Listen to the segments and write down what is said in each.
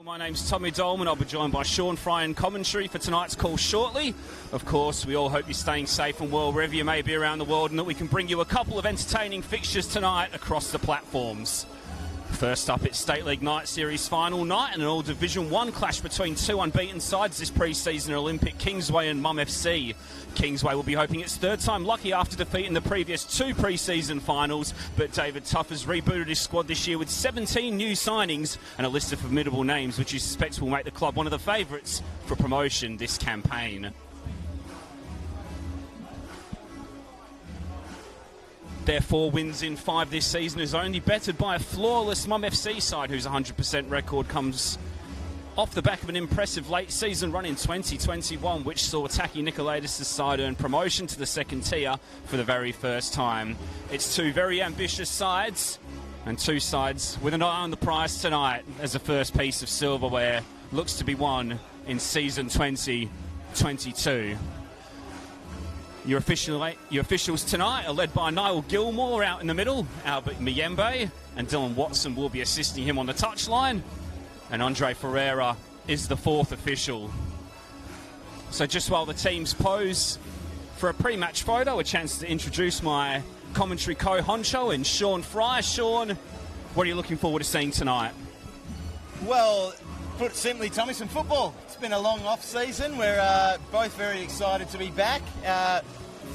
My name's Tommy Dolman. I'll be joined by Sean Fry in commentary for tonight's call shortly. Of course, we all hope you're staying safe and well wherever you may be around the world, and that we can bring you a couple of entertaining fixtures tonight across the platforms. First up, it's State League Night Series final night and an all Division 1 clash between two unbeaten sides this pre-season, Olympic Kingsway and Mum FC. Kingsway will be hoping its third time lucky after defeating the previous two pre-season finals, but David Tuff has rebooted his squad this year with 17 new signings and a list of formidable names which he suspects will make the club one of the favourites for promotion this campaign. Their 4 wins in 5 this season is only bettered by a flawless Mum FC side whose 100% record comes off the back of an impressive late season run in 2021, which saw Taki Nicolaitis' side earn promotion to the second tier for the very first time. It's two very ambitious sides, and two sides with an eye on the prize tonight as the first piece of silverware looks to be won in season 2022. Your officials tonight are led by Niall Gilmore out in the middle. Albert Miyembe and Dylan Watson will be assisting him on the touchline. And Andre Ferreira is the fourth official. So just while the teams pose for a pre-match photo, a chance to introduce my commentary co-honcho and Sean Fry. Sean, what are you looking forward to seeing tonight? Well, put it simply, Tommy, some football. It's been a long off-season. We're both very excited to be back.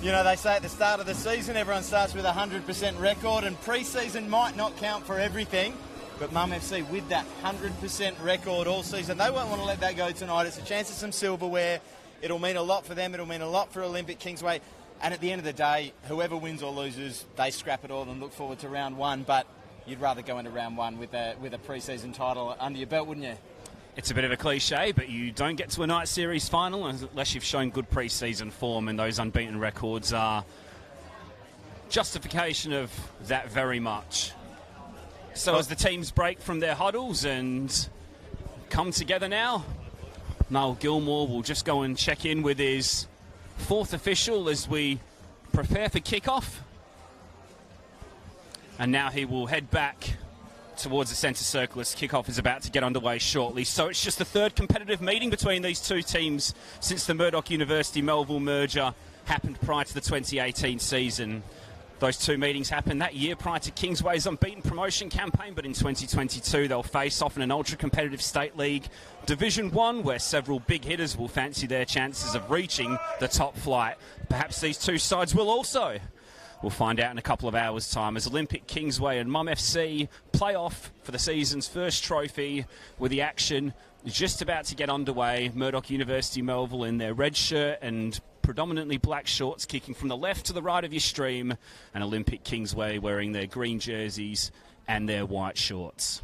You know, they say at the start of the season, everyone starts with a 100% record, and pre-season might not count for everything, but Mum FC with that 100% record all season, they won't want to let that go tonight. It's a chance of some silverware. It'll mean a lot for them. It'll mean a lot for Olympic Kingsway. And at the end of the day, whoever wins or loses, they scrap it all and look forward to round one. But you'd rather go into round one with a pre-season title under your belt, wouldn't you? It's a bit of a cliche, but you don't get to a night series final unless you've shown good pre-season form, and those unbeaten records are justification of that very much. So as the teams break from their huddles and come together now, Niall Gilmore will just go and check in with his fourth official as we prepare for kickoff. And now he will head back towards the centre circle as kickoff is about to get underway shortly. So it's just the third competitive meeting between these two teams since the Murdoch University Melville merger happened prior to the 2018 season. Those two meetings happened that year prior to Kingsway's unbeaten promotion campaign, but in 2022 they'll face off in an ultra-competitive State League Division 1 where several big hitters will fancy their chances of reaching the top flight. Perhaps these two sides will also. We'll find out in a couple of hours' time as Olympic Kingsway and Mum FC play off for the season's first trophy, with the action just about to get underway. Murdoch University Melville in their red shirt and predominantly black shorts kicking from the left to the right of your stream, and Olympic Kingsway wearing their green jerseys and their white shorts.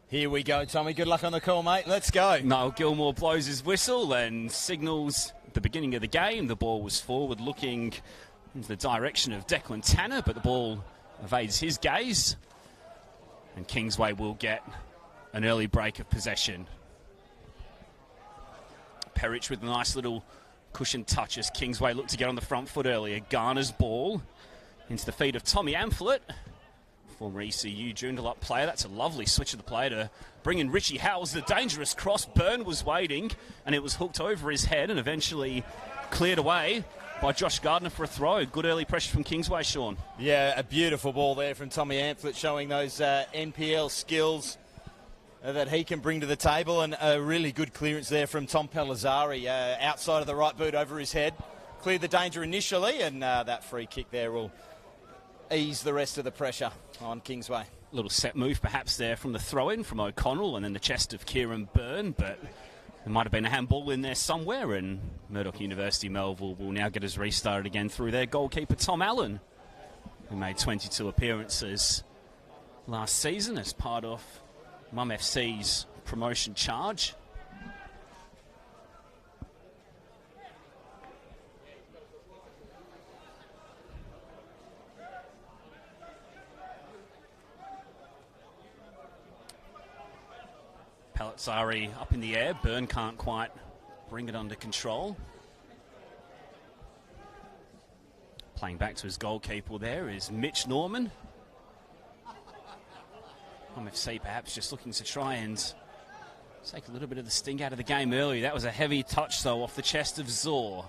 Here we go, Tommy. Good luck on the call, mate. Let's go. Niall Gilmore blows his whistle and signals the beginning of the game. The ball was forward looking into the direction of Declan Tanner, but the ball evades his gaze. And Kingsway will get an early break of possession. Perich with a nice little cushion touch as Kingsway looked to get on the front foot earlier. Garner's ball into the feet of Tommy Amphlett, former ECU Joondalup player. That's a lovely switch of the play to bring in Richie Howells. The dangerous cross. Byrne was waiting, and it was hooked over his head and eventually cleared away by Josh Gardner for a throw. Good early pressure from Kingsway, Sean. Yeah, a beautiful ball there from Tommy Amphlett, showing those NPL skills that he can bring to the table, and a really good clearance there from Tom Pellizzari outside of the right boot over his head. Cleared the danger initially, and that free kick there will ease the rest of the pressure on Kingsway. Little set move perhaps there from the throw-in from O'Connell and then the chest of Kieran Byrne, but there might have been a handball in there somewhere, and Murdoch University Melville will now get us restarted again through their goalkeeper Tom Allen, who made 22 appearances last season as part of Mum FC's promotion charge. Pellizzari up in the air. Byrne can't quite bring it under control. Playing back to his goalkeeper there is Mitch Norman. FC perhaps just looking to try and take a little bit of the sting out of the game early. That was a heavy touch, though, off the chest of Zor.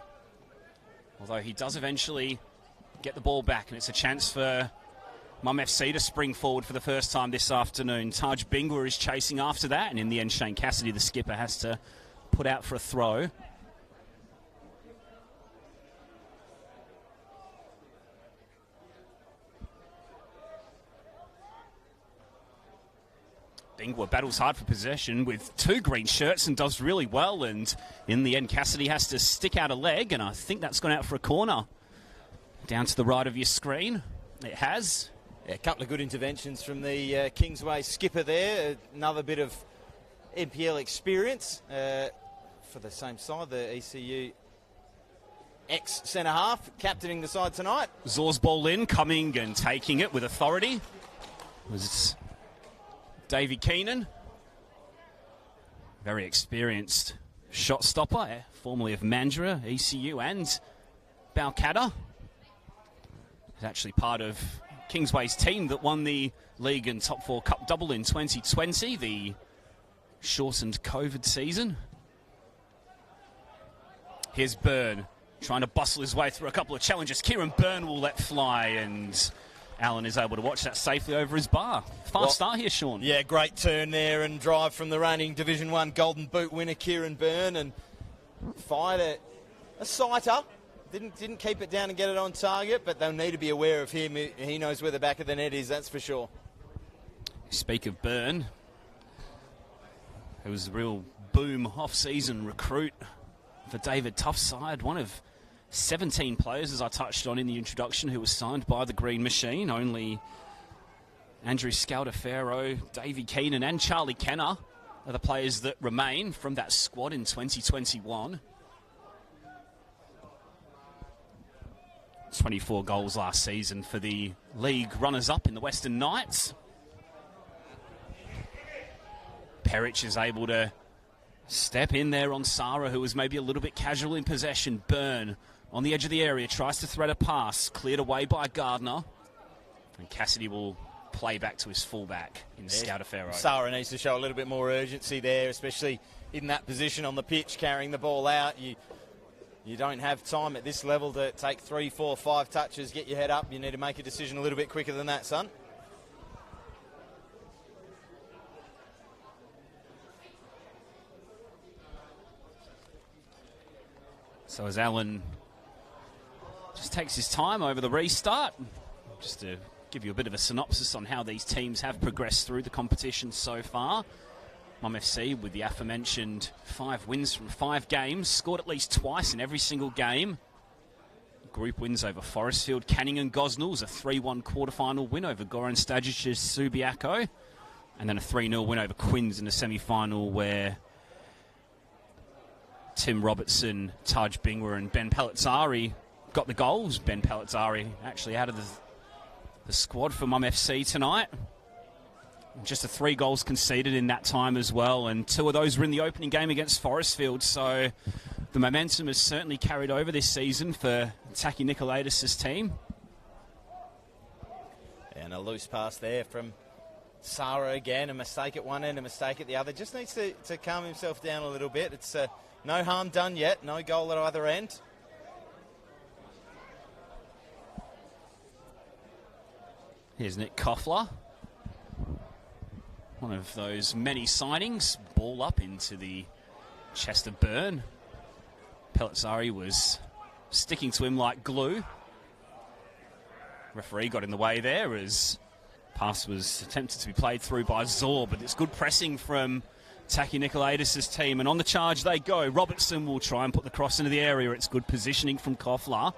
Although he does eventually get the ball back, and it's a chance for Mum FC to spring forward for the first time this afternoon. Taj Bingwa is chasing after that, and in the end, Shane Cassidy, the skipper, has to put out for a throw. Bingwa battles hard for possession with 2 green shirts and does really well, and in the end Cassidy has to stick out a leg, and I think that's gone out for a corner. Down to the right of your screen, it has. Yeah, a couple of good interventions from the Kingsway skipper there. Another bit of NPL experience for the same side, the ECU ex-centre half, captaining the side tonight. Zor's ball in, coming and taking it with authority. It was Davey Keenan, very experienced shot stopper, formerly of Mandurah, ECU and Balcatta. He's actually part of Kingsway's team that won the League and Top 4 Cup double in 2020, the shortened COVID season. Here's Byrne, trying to bustle his way through a couple of challenges. Kieran Byrne will let fly, and Allen is able to watch that safely over his bar. Fast start here, Sean. Yeah, great turn there and drive from the reigning Division 1 Golden Boot winner Kieran Byrne, and fired a sighter. Didn't keep it down and get it on target, but they'll need to be aware of him. He knows where the back of the net is, that's for sure. Speak of Byrne, it was a real boom off-season recruit for David Tuff's side. One of 17 players, as I touched on in the introduction, who was signed by the Green Machine. Only Andrew Scaldaferro, Davey Keenan and Charlie Kenner are the players that remain from that squad in 2021. 24 goals last season for the league runners-up in the Western Knights. Peric is able to step in there on Sara, who was maybe a little bit casual in possession. Byrne on the edge of the area, tries to thread a pass, cleared away by Gardner. And Cassidy will play back to his fullback in Scaldaferro. Sara needs to show a little bit more urgency there, especially in that position on the pitch, carrying the ball out. You don't have time at this level to take 3, 4, 5 touches, get your head up. You need to make a decision a little bit quicker than that, son. So as Allen just takes his time over the restart, just to give you a bit of a synopsis on how these teams have progressed through the competition so far. Mum FC, with the aforementioned 5 wins from 5 games, scored at least twice in every single game. Group wins over Forestfield, Canning and Gosnells, a 3-1 quarterfinal win over Goran Stagic's Subiaco, and then a 3-0 win over Quinns in the semi-final, where Tim Robertson, Taj Bingwa and Ben Pelizzari got the goals. Ben Pelizzari actually out of the squad for Mum FC tonight. Just the 3 goals conceded in that time as well, and 2 of those were in the opening game against Forestfield, so the momentum has certainly carried over this season for Taki Nikolaidis' team. And a loose pass there from Sara again, a mistake at one end, a mistake at the other. Just needs to calm himself down a little bit. It's no harm done yet, no goal at either end. Here's Nick Koffler. One of those many signings. Ball up into the chest of Byrne. Pelizzari was sticking to him like glue. Referee got in the way there as pass was attempted to be played through by Zor, but it's good pressing from Taki Nikolaidis' team, and on the charge they go. Robertson will try and put the cross into the area. It's good positioning from Koffler.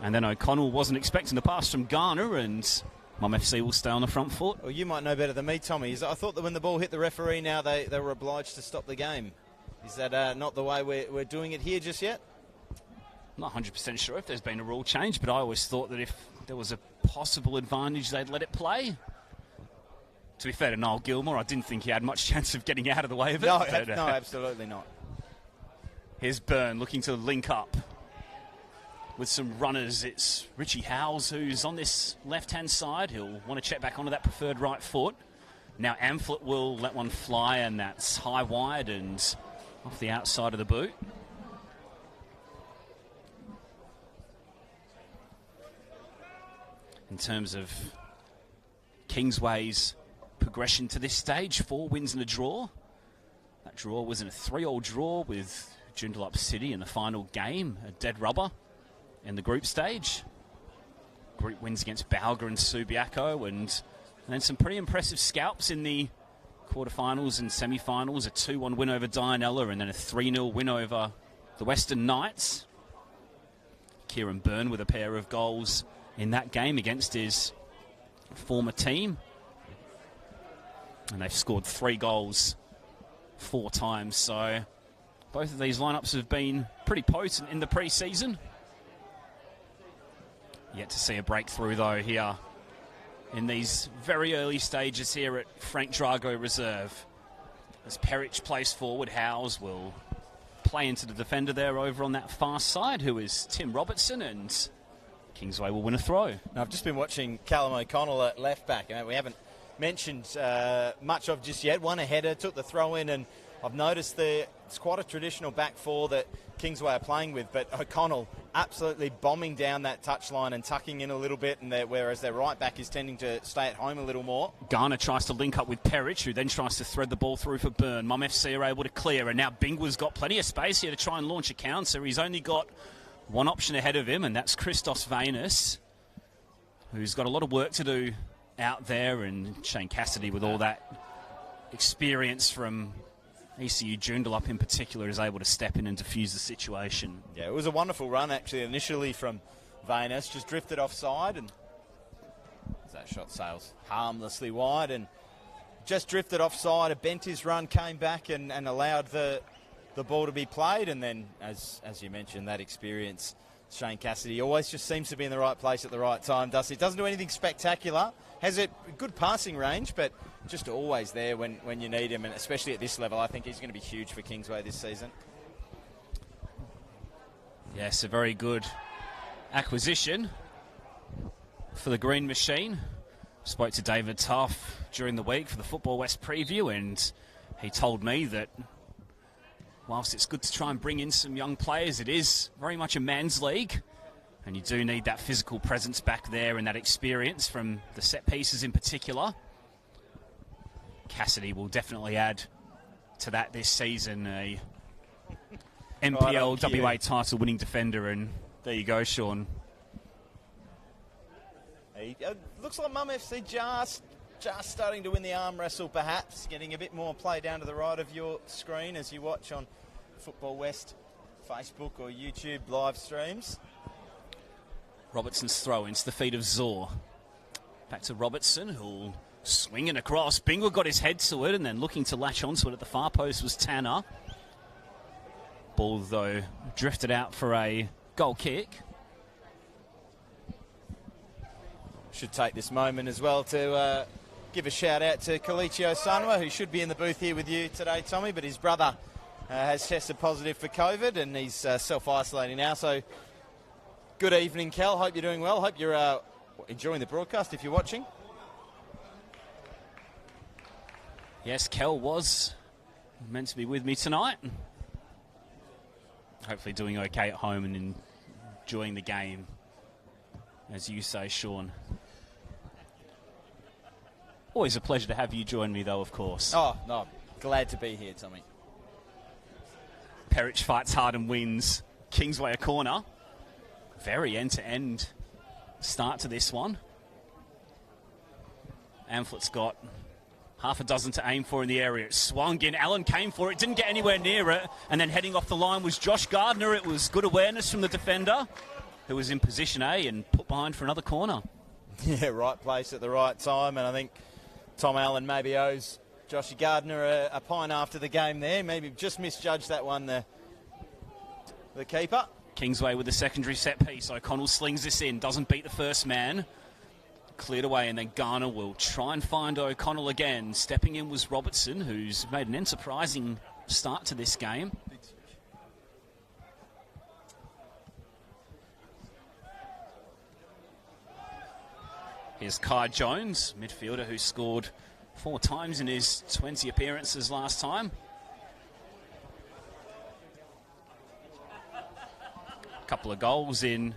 And then O'Connell wasn't expecting the pass from Garner, and Mum FC will stay on the front foot. Well, you might know better than me, Tommy. I thought that when the ball hit the referee now, they were obliged to stop the game. Is that not the way we're doing it here just yet? I'm not 100% sure if there's been a rule change, but I always thought that if there was a possible advantage, they'd let it play. To be fair to Noel Gilmore, I didn't think he had much chance of getting out of the way of it. No, absolutely not. Here's Byrne looking to link up with some runners. It's Richie Howes who's on this left-hand side. He'll want to check back onto that preferred right foot. Now Amphlett will let one fly, and that's high wide and off the outside of the boot. In terms of Kingsway's progression to this stage, 4 wins and a draw. That draw was in a 3-3 draw with Joondalup City in the final game, a dead rubber in the group stage. Group wins against Balga and Subiaco, and then some pretty impressive scalps in the quarterfinals and semi-finals. A 2-1 win over Dianella, and then a 3-0 win over the Western Knights. Kieran Byrne with a pair of goals in that game against his former team. And they've scored 3 goals 4 times. So both of these lineups have been pretty potent in the pre-season. Yet to see a breakthrough, though, here in these very early stages here at Frank Drago Reserve. As Perich plays forward, Howes will play into the defender there over on that far side, who is Tim Robertson, and Kingsway will win a throw. Now, I've just been watching Callum O'Connell at left back. We haven't mentioned much of just yet. Won a header, took the throw in, and I've noticed it's quite a traditional back four that Kingsway are playing with, but O'Connell absolutely bombing down that touchline and tucking in a little bit, and whereas their right back is tending to stay at home a little more. Garner tries to link up with Perich, who then tries to thread the ball through for Byrne. Mum FC are able to clear, and now Bingwa's got plenty of space here to try and launch a counter. He's only got one option ahead of him, and that's Christos Venus, who's got a lot of work to do out there, and Shane Cassidy, with all that experience from ECU Joondalup in particular, is able to step in and defuse the situation. Yeah, it was a wonderful run actually initially from Venus, just drifted offside, and that shot sails harmlessly wide and just drifted offside. Bent his run, came back and allowed the ball to be played, and then as you mentioned, that experience, Shane Cassidy always just seems to be in the right place at the right time. Doesn't do anything spectacular, has a good passing range, but just always there when you need him, and especially at this level. I think he's going to be huge for Kingsway this season. Yes, a very good acquisition for the Green Machine. Spoke to David Tuff during the week for the Football West preview, and he told me that whilst it's good to try and bring in some young players, it is very much a man's league, and you do need that physical presence back there and that experience from the set pieces in particular. Cassidy will definitely add to that this season. A NPL WA title winning defender, and there you go, Sean. Looks like Mum FC just starting to win the arm wrestle, perhaps getting a bit more play down to the right of your screen as you watch on Football West Facebook or YouTube live streams. Robertson's throw into the feet of Zor. Back to Robertson, who'll swing it across. Bingwa got his head to it, and then looking to latch onto it at the far post was Tanner. Ball, though, drifted out for a goal kick. Should take this moment as well to give a shout out to Kalichio Sanwa, who should be in the booth here with you today, Tommy, but his brother has tested positive for COVID, and he's self-isolating now. So good evening, Cal. Hope you're doing well. Hope you're enjoying the broadcast if you're watching. Yes, Kel was meant to be with me tonight. Hopefully doing okay at home and enjoying the game, as you say, Sean. Always a pleasure to have you join me, though, of course. Oh, no, glad to be here, Tommy. Perich fights hard and wins. Kingsway a corner. Very end-to-end start to this one. Amphlett got half a dozen to aim for in the area. It swung in. Allen came for it, didn't get anywhere near it. And then heading off the line was Josh Gardner. It was good awareness from the defender, who was in position A and put behind for another corner. Yeah, right place at the right time. And I think Tom Allen maybe owes Joshy Gardner a pine after the game there. Maybe just misjudged that one, the keeper. Kingsway with the secondary set piece. O'Connell slings this in, doesn't beat the first man. Cleared away, and then Garner will try and find O'Connell again. Stepping in was Robertson, who's made an enterprising start to this game. Here's Kai Jones, midfielder who scored 4 times in his 20 appearances last time. A couple of goals in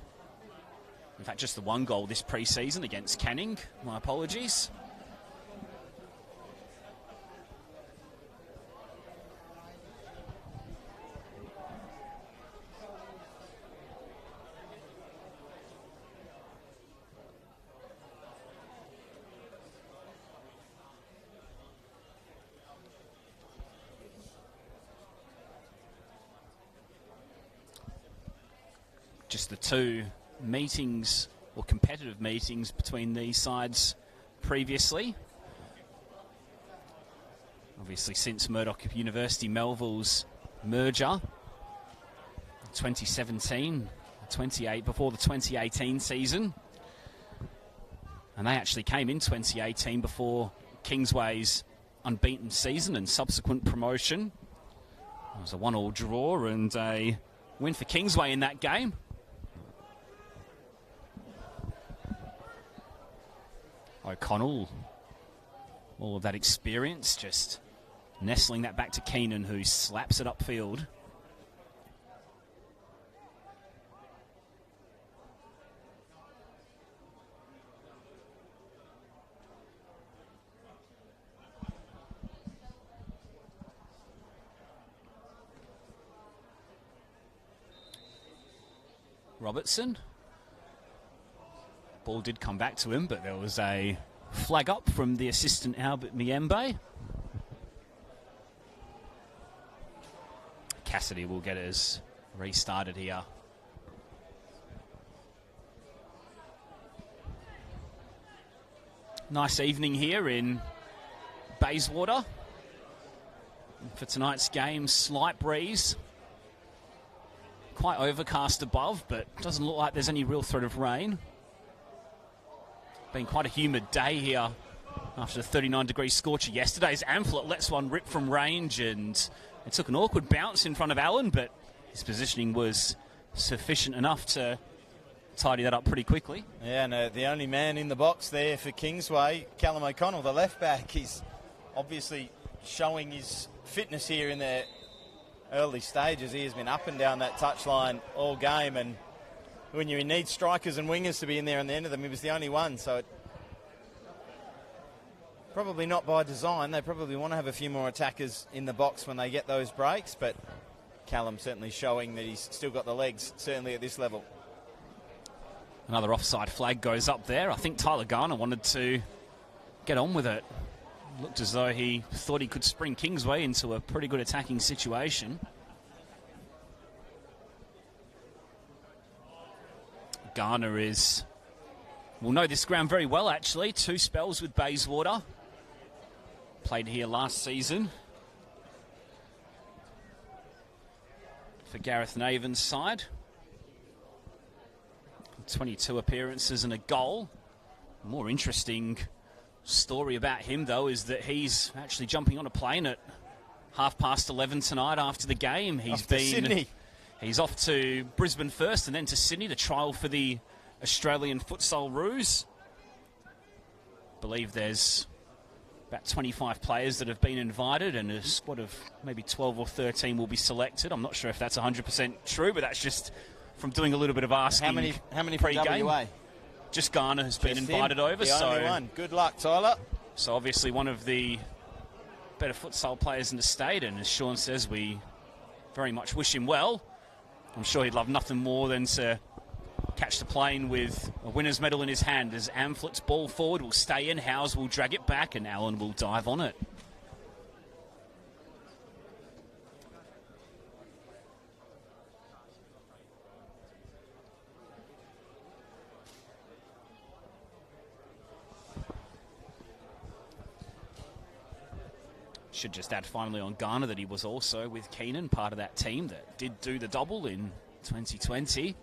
fact, just the 1 goal this pre-season against Canning. My apologies. Just the 2 meetings or competitive meetings between these sides previously. Obviously since Murdoch University Melville's merger 2017, before the 2018 season. And they actually came in 2018 before Kingsway's unbeaten season and subsequent promotion. It was a 1-1 draw and a win for Kingsway in that game. O'Connell, all of that experience, just nestling that back to Keenan, who slaps it upfield. Robertson. Ball did come back to him, but there was a flag up from the assistant Albert Miembe. Cassidy will get us restarted here. Nice evening here in Bayswater. For tonight's game, slight breeze. Quite overcast above, but doesn't look like there's any real threat of rain. Been quite a humid day here after the 39-degree scorcher yesterday. As Amphlett lets one rip from range, and it took an awkward bounce in front of Allen, but his positioning was sufficient enough to tidy that up pretty quickly. Yeah, no, the only man in the box there for Kingsway, Callum O'Connell, the left back, he's obviously showing his fitness here in the early stages. He has been up and down that touchline all game, and when you need strikers and wingers to be in there on the end of them, he was the only one. So it, probably not by design. They probably want to have a few more attackers in the box when they get those breaks, but Callum certainly showing that he's still got the legs, certainly at this level. Another offside flag goes up there. I think Tyler Garner wanted to get on with it. Looked as though he thought he could spring Kingsway into a pretty good attacking situation. Garner will know this ground very well, actually. 2 spells with Bayswater. Played here last season for Gareth Naven's side. 22 appearances and a goal. More interesting story about him, though, is that he's actually jumping on a plane at 11:30 tonight after the game. He's off to Brisbane first and then to Sydney to trial for the Australian Futsal Roos. I believe there's about 25 players that have been invited, and a squad of maybe 12 or 13 will be selected. I'm not sure if that's 100% true, but that's just from doing a little bit of asking. How many from WA? Just Garner has been invited over. The only one. Good luck, Tyler. So obviously one of the better futsal players in the state, and as Sean says, we very much wish him well. I'm sure he'd love nothing more than to catch the plane with a winner's medal in his hand. As Ampflett's ball forward will stay in, Howes will drag it back, and Allen will dive on it. Should just add finally on Garner that he was also with Keenan, part of that team that did do the double in 2020.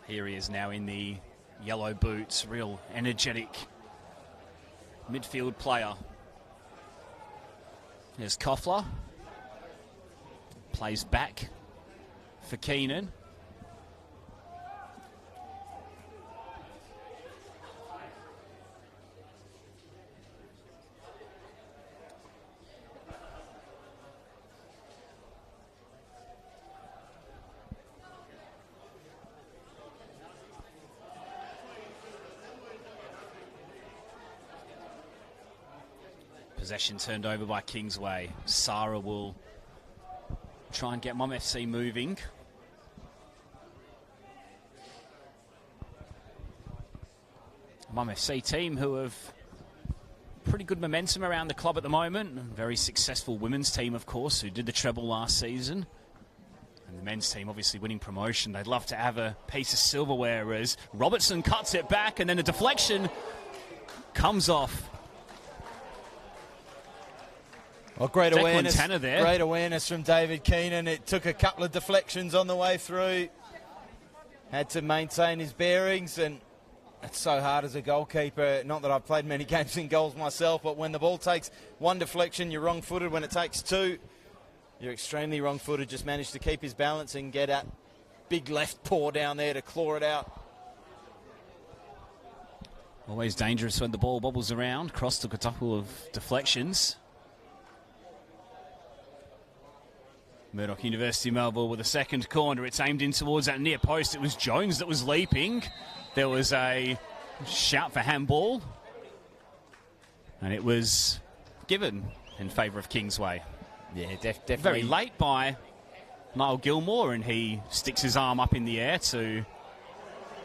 Here he is now in the yellow boots, real energetic midfield player. There's Koffler. Plays back for Keenan. Possession turned over by Kingsway. Sarah will try and get Mum FC moving. Mum FC team who have pretty good momentum around the club at the moment. Very successful women's team, of course, who did the treble last season. And the men's team obviously winning promotion. They'd love to have a piece of silverware as Robertson cuts it back and then a deflection comes off. Well, great awareness. There. Great awareness from David Keenan. It took a couple of deflections on the way through. Had to maintain his bearings, and it's so hard as a goalkeeper. Not that I've played many games in goals myself, but when the ball takes one deflection, you're wrong-footed. When it takes two, you're extremely wrong-footed. Just managed to keep his balance and get that big left paw down there to claw it out. Always dangerous when the ball bobbles around. Cross took a couple of deflections. Murdoch University Melville with a second corner. It's aimed in towards that near post. It was Jones that was leaping. There was a shout for handball. And it was given in favour of Kingsway. Yeah, definitely. Very late by Niall Gilmore, and he sticks his arm up in the air to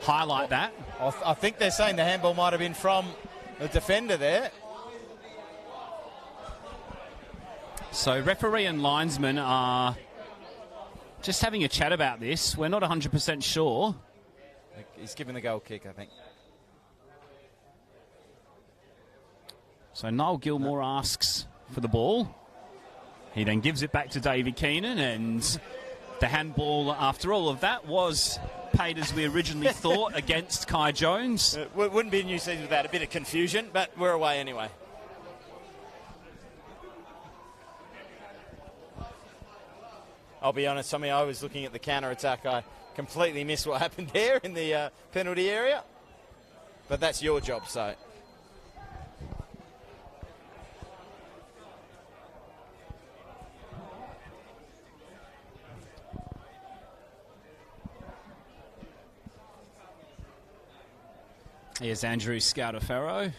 highlight that. I think they're saying the handball might have been from the defender there. So referee and linesman are just having a chat about this. We're not 100% sure. He's given the goal kick, I think. So Niall Gilmore asks for the ball. He then gives it back to David Keenan, and the handball, after all of that, was paid as we originally thought against Kai Jones. It wouldn't be a new season without a bit of confusion, but we're away anyway. I'll be honest, I was looking at the counter-attack. I completely missed what happened there in the penalty area. But that's your job, so. Here's Andrew Scaudaferro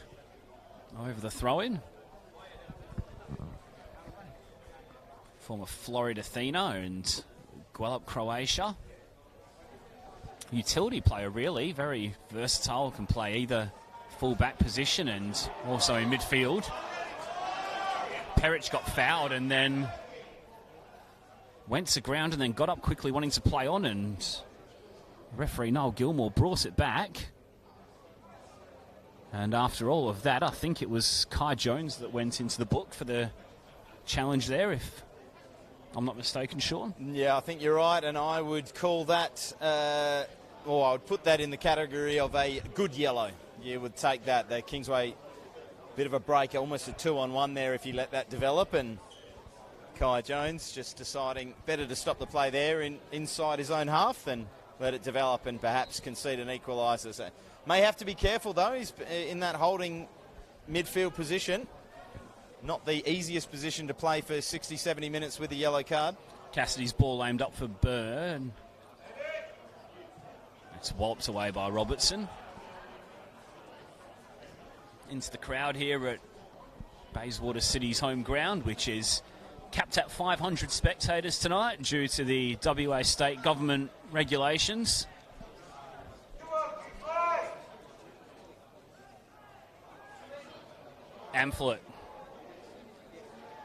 over the throw-in. Former Florida Athena and Guelph, Croatia. Utility player, really. Very versatile. Can play either full-back position and also in midfield. Peric got fouled and then went to ground and then got up quickly wanting to play on, and referee Niall Gilmore brought it back. And after all of that, I think it was Kai Jones that went into the book for the challenge there, if I'm not mistaken, Sean. Yeah, I think you're right, and I would call that, I would put that in the category of a good yellow. You would take that. The Kingsway, bit of a break, almost a 2-on-1 there if you let that develop, and Kai Jones just deciding better to stop the play there inside his own half than let it develop and perhaps concede an equaliser. So may have to be careful, though. He's in that holding midfield position. Not the easiest position to play for 60, 70 minutes with a yellow card. Cassidy's ball aimed up for Burn. It's walloped away by Robertson. Into the crowd here at Bayswater City's home ground, which is capped at 500 spectators tonight due to the WA state government regulations. Amphlett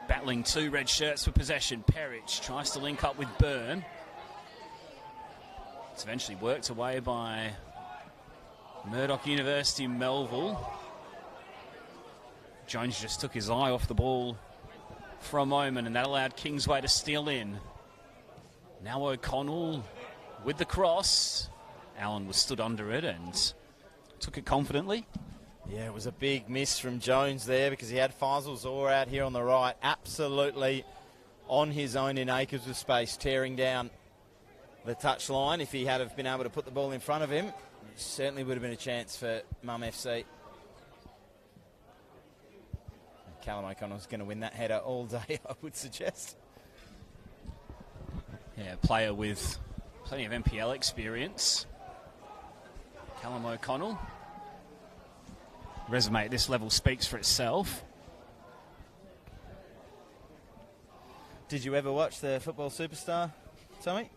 battling two red shirts for possession. Peric tries to link up with Byrne. It's eventually worked away by Murdoch University Melville. Jones just took his eye off the ball for a moment, and that allowed Kingsway to steal in. Now O'Connell with the cross. Allen was stood under it and took it confidently. Yeah, it was a big miss from Jones there because he had Faisal Zor out here on the right, absolutely on his own in acres of space, tearing down the touch line. If he had have been able to put the ball in front of him, it certainly would have been a chance for Mum FC. Callum O'Connell's going to win that header all day, I would suggest. Yeah, player with plenty of NPL experience. Callum O'Connell. Resume at this level speaks for itself. Did you ever watch the Football Superstar, Tommy?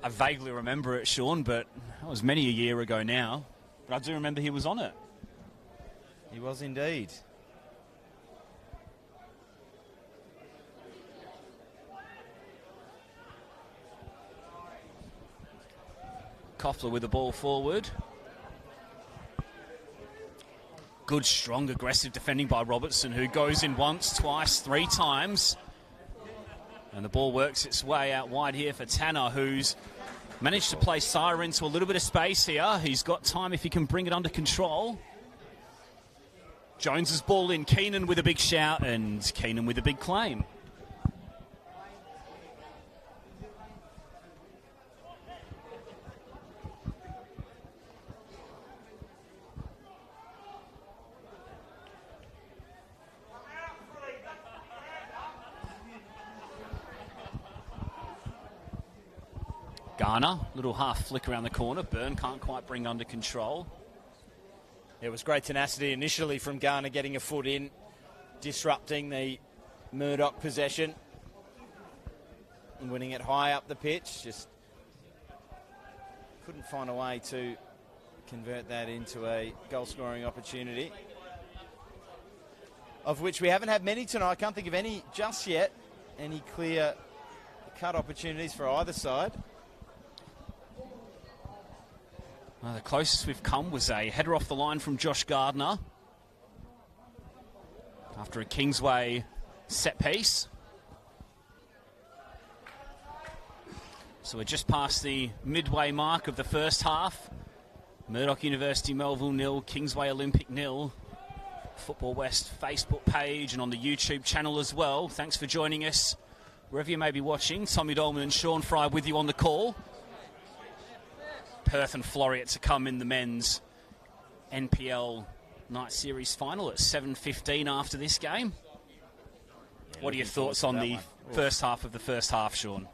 I vaguely remember it, Sean, but that was many a year ago now. But I do remember he was on it. He was indeed. Koffler with the ball forward. Good, strong, aggressive defending by Robertson, who goes in once, twice, 3 times. And the ball works its way out wide here for Tanner, who's managed to play Sara into a little bit of space here. He's got time if he can bring it under control. Jones's ball in, Keenan with a big shout, and Keenan with a big claim. Garner, little half flick around the corner. Byrne can't quite bring under control. It was great tenacity initially from Garner, getting a foot in, disrupting the Murdoch possession and winning it high up the pitch. Just couldn't find a way to convert that into a goal-scoring opportunity, of which we haven't had many tonight. I can't think of any just yet. Any clear cut opportunities for either side. Well, the closest we've come was a header off the line from Josh Gardner after a Kingsway set piece. So we're just past the midway mark of the first half. Murdoch University Melville 0, Kingsway Olympic 0. Football West Facebook page and on the YouTube channel as well. Thanks for joining us wherever you may be watching. Tommy Dolman and Sean Fry with you on the call. Perth and Floreat to come in the men's NPL Night Series final at 7:15 after this game. What are your thoughts on the first half of the first half, Sean?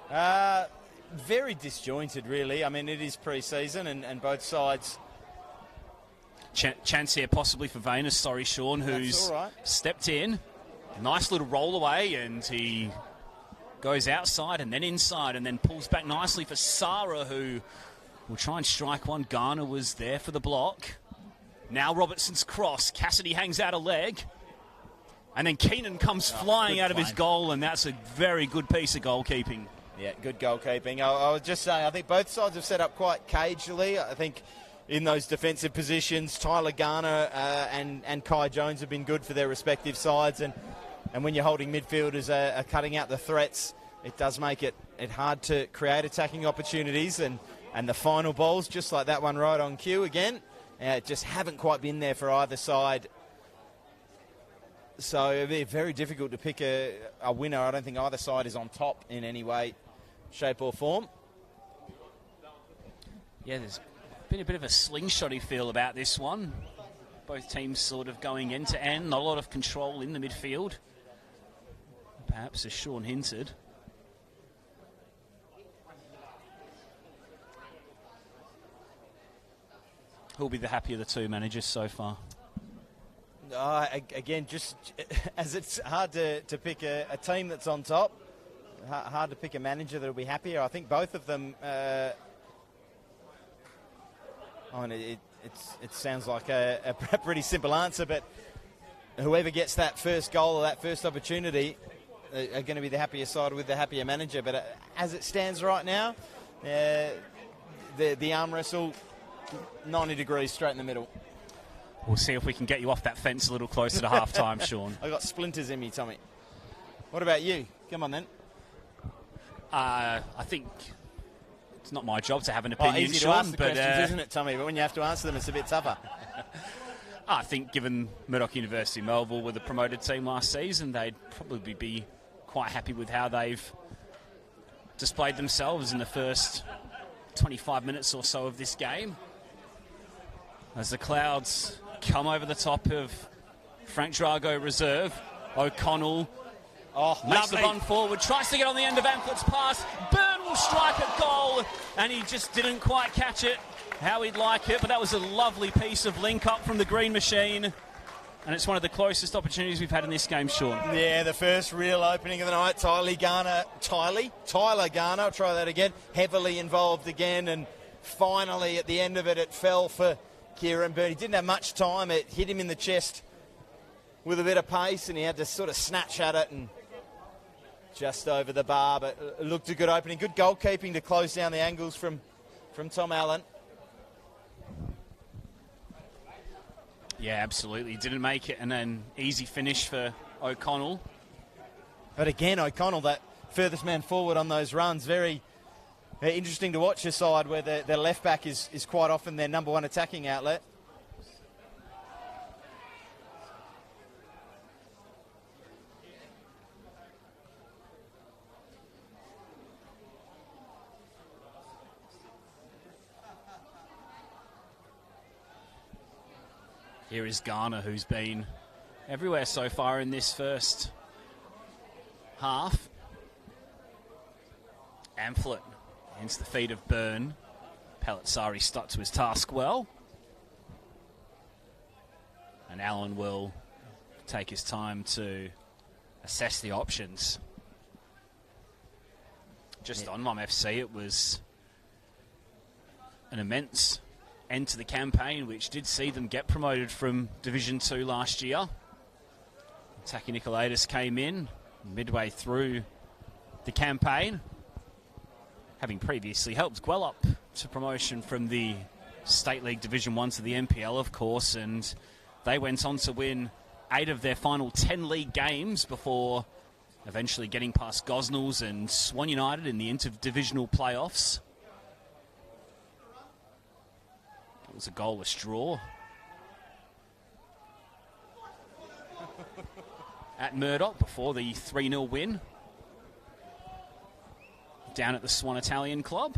Very disjointed, really. I mean, it is pre-season and both sides... Chance here possibly for Venus, sorry, Sean, who's stepped in. Nice little roll away, and he goes outside and then inside and then pulls back nicely for Sara, who... will try and strike one. Garner was there for the block. Now Robertson's cross. Cassidy hangs out a leg. And then Keenan comes flying out of his goal, and that's a very good piece of goalkeeping. Yeah, good goalkeeping. I was just saying, I think both sides have set up quite cagely. I think in those defensive positions, Tyler Garner and Kai Jones have been good for their respective sides. And when you're holding midfielders are cutting out the threats, it does make it hard to create attacking opportunities. And the final balls, just like that one right on cue again, just haven't quite been there for either side. So it'll be very difficult to pick a winner. I don't think either side is on top in any way, shape or form. Yeah, there's been a bit of a slingshotty feel about this one. Both teams sort of going end to end, not a lot of control in the midfield. Perhaps as Sean hinted. Who'll be the happier of the two managers so far? Again, just as it's hard to pick a team that's on top, hard to pick a manager that'll be happier. I think both of them. It sounds like a pretty simple answer, but whoever gets that first goal or that first opportunity are going to be the happier side with the happier manager. But as it stands right now, the arm wrestle. 90 degrees straight in the middle. We'll see if we can get you off that fence a little closer to half-time, Sean. I got splinters in me, Tommy. What about you? Come on, then. I think it's not my job to have an opinion, easy Sean. to ask the questions, isn't it, Tommy? But when you have to answer them, it's a bit tougher. I think given Murdoch University Melville were the promoted team last season, they'd probably be quite happy with how they've displayed themselves in the first 25 minutes or so of this game. As the clouds come over the top of Frank Drago reserve, O'Connell makes the run forward, tries to get on the end of Amplett's pass. Byrne will strike a goal, and he just didn't quite catch it how he'd like it, but that was a lovely piece of link up from the Green Machine. And it's one of the closest opportunities we've had in this game, Sean. Yeah, the first real opening of the night. Tyler Garner, I'll try that again, heavily involved again, and finally at the end of it, it fell for Kieran Byrne. He didn't have much time. It hit him in the chest with a bit of pace, and he had to sort of snatch at it and just over the bar, but it looked a good opening. Good goalkeeping to close down the angles from Tom Allen. Yeah, absolutely. Didn't make it, and then easy finish for O'Connell. But again, O'Connell, that furthest man forward on those runs, very interesting to watch a side where their left back is quite often their number one attacking outlet. Here is Garner, who's been everywhere so far in this first half. Amphlett against the feet of Byrne. Palazzari stuck to his task well. And Allen will take his time to assess the options. Just on Mum FC, it was an immense end to the campaign, which did see them get promoted from Division 2 last year. Taki Nicolaitis came in midway through the campaign, having previously helped Guelph to promotion from the State League Division 1 to the NPL, of course, and they went on to win 8 of their final 10 league games before eventually getting past Gosnells and Swan United in the interdivisional playoffs. It was a goalless draw at Murdoch before the 3-0 win down at the Swan Italian Club.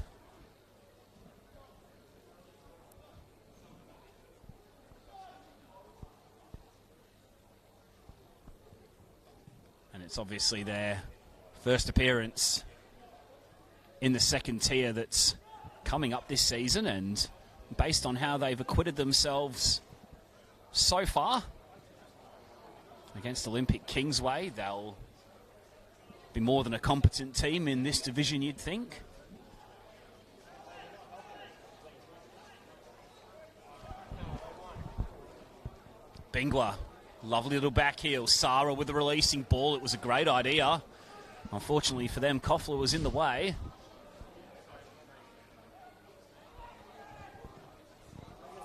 And it's obviously their first appearance in the second tier that's coming up this season, and based on how they've acquitted themselves so far against Olympic Kingsway, they'll be more than a competent team in this division, you'd think. Bingler, lovely little back heel. Sarah with the releasing ball. It was a great idea. Unfortunately for them, Koffler was in the way.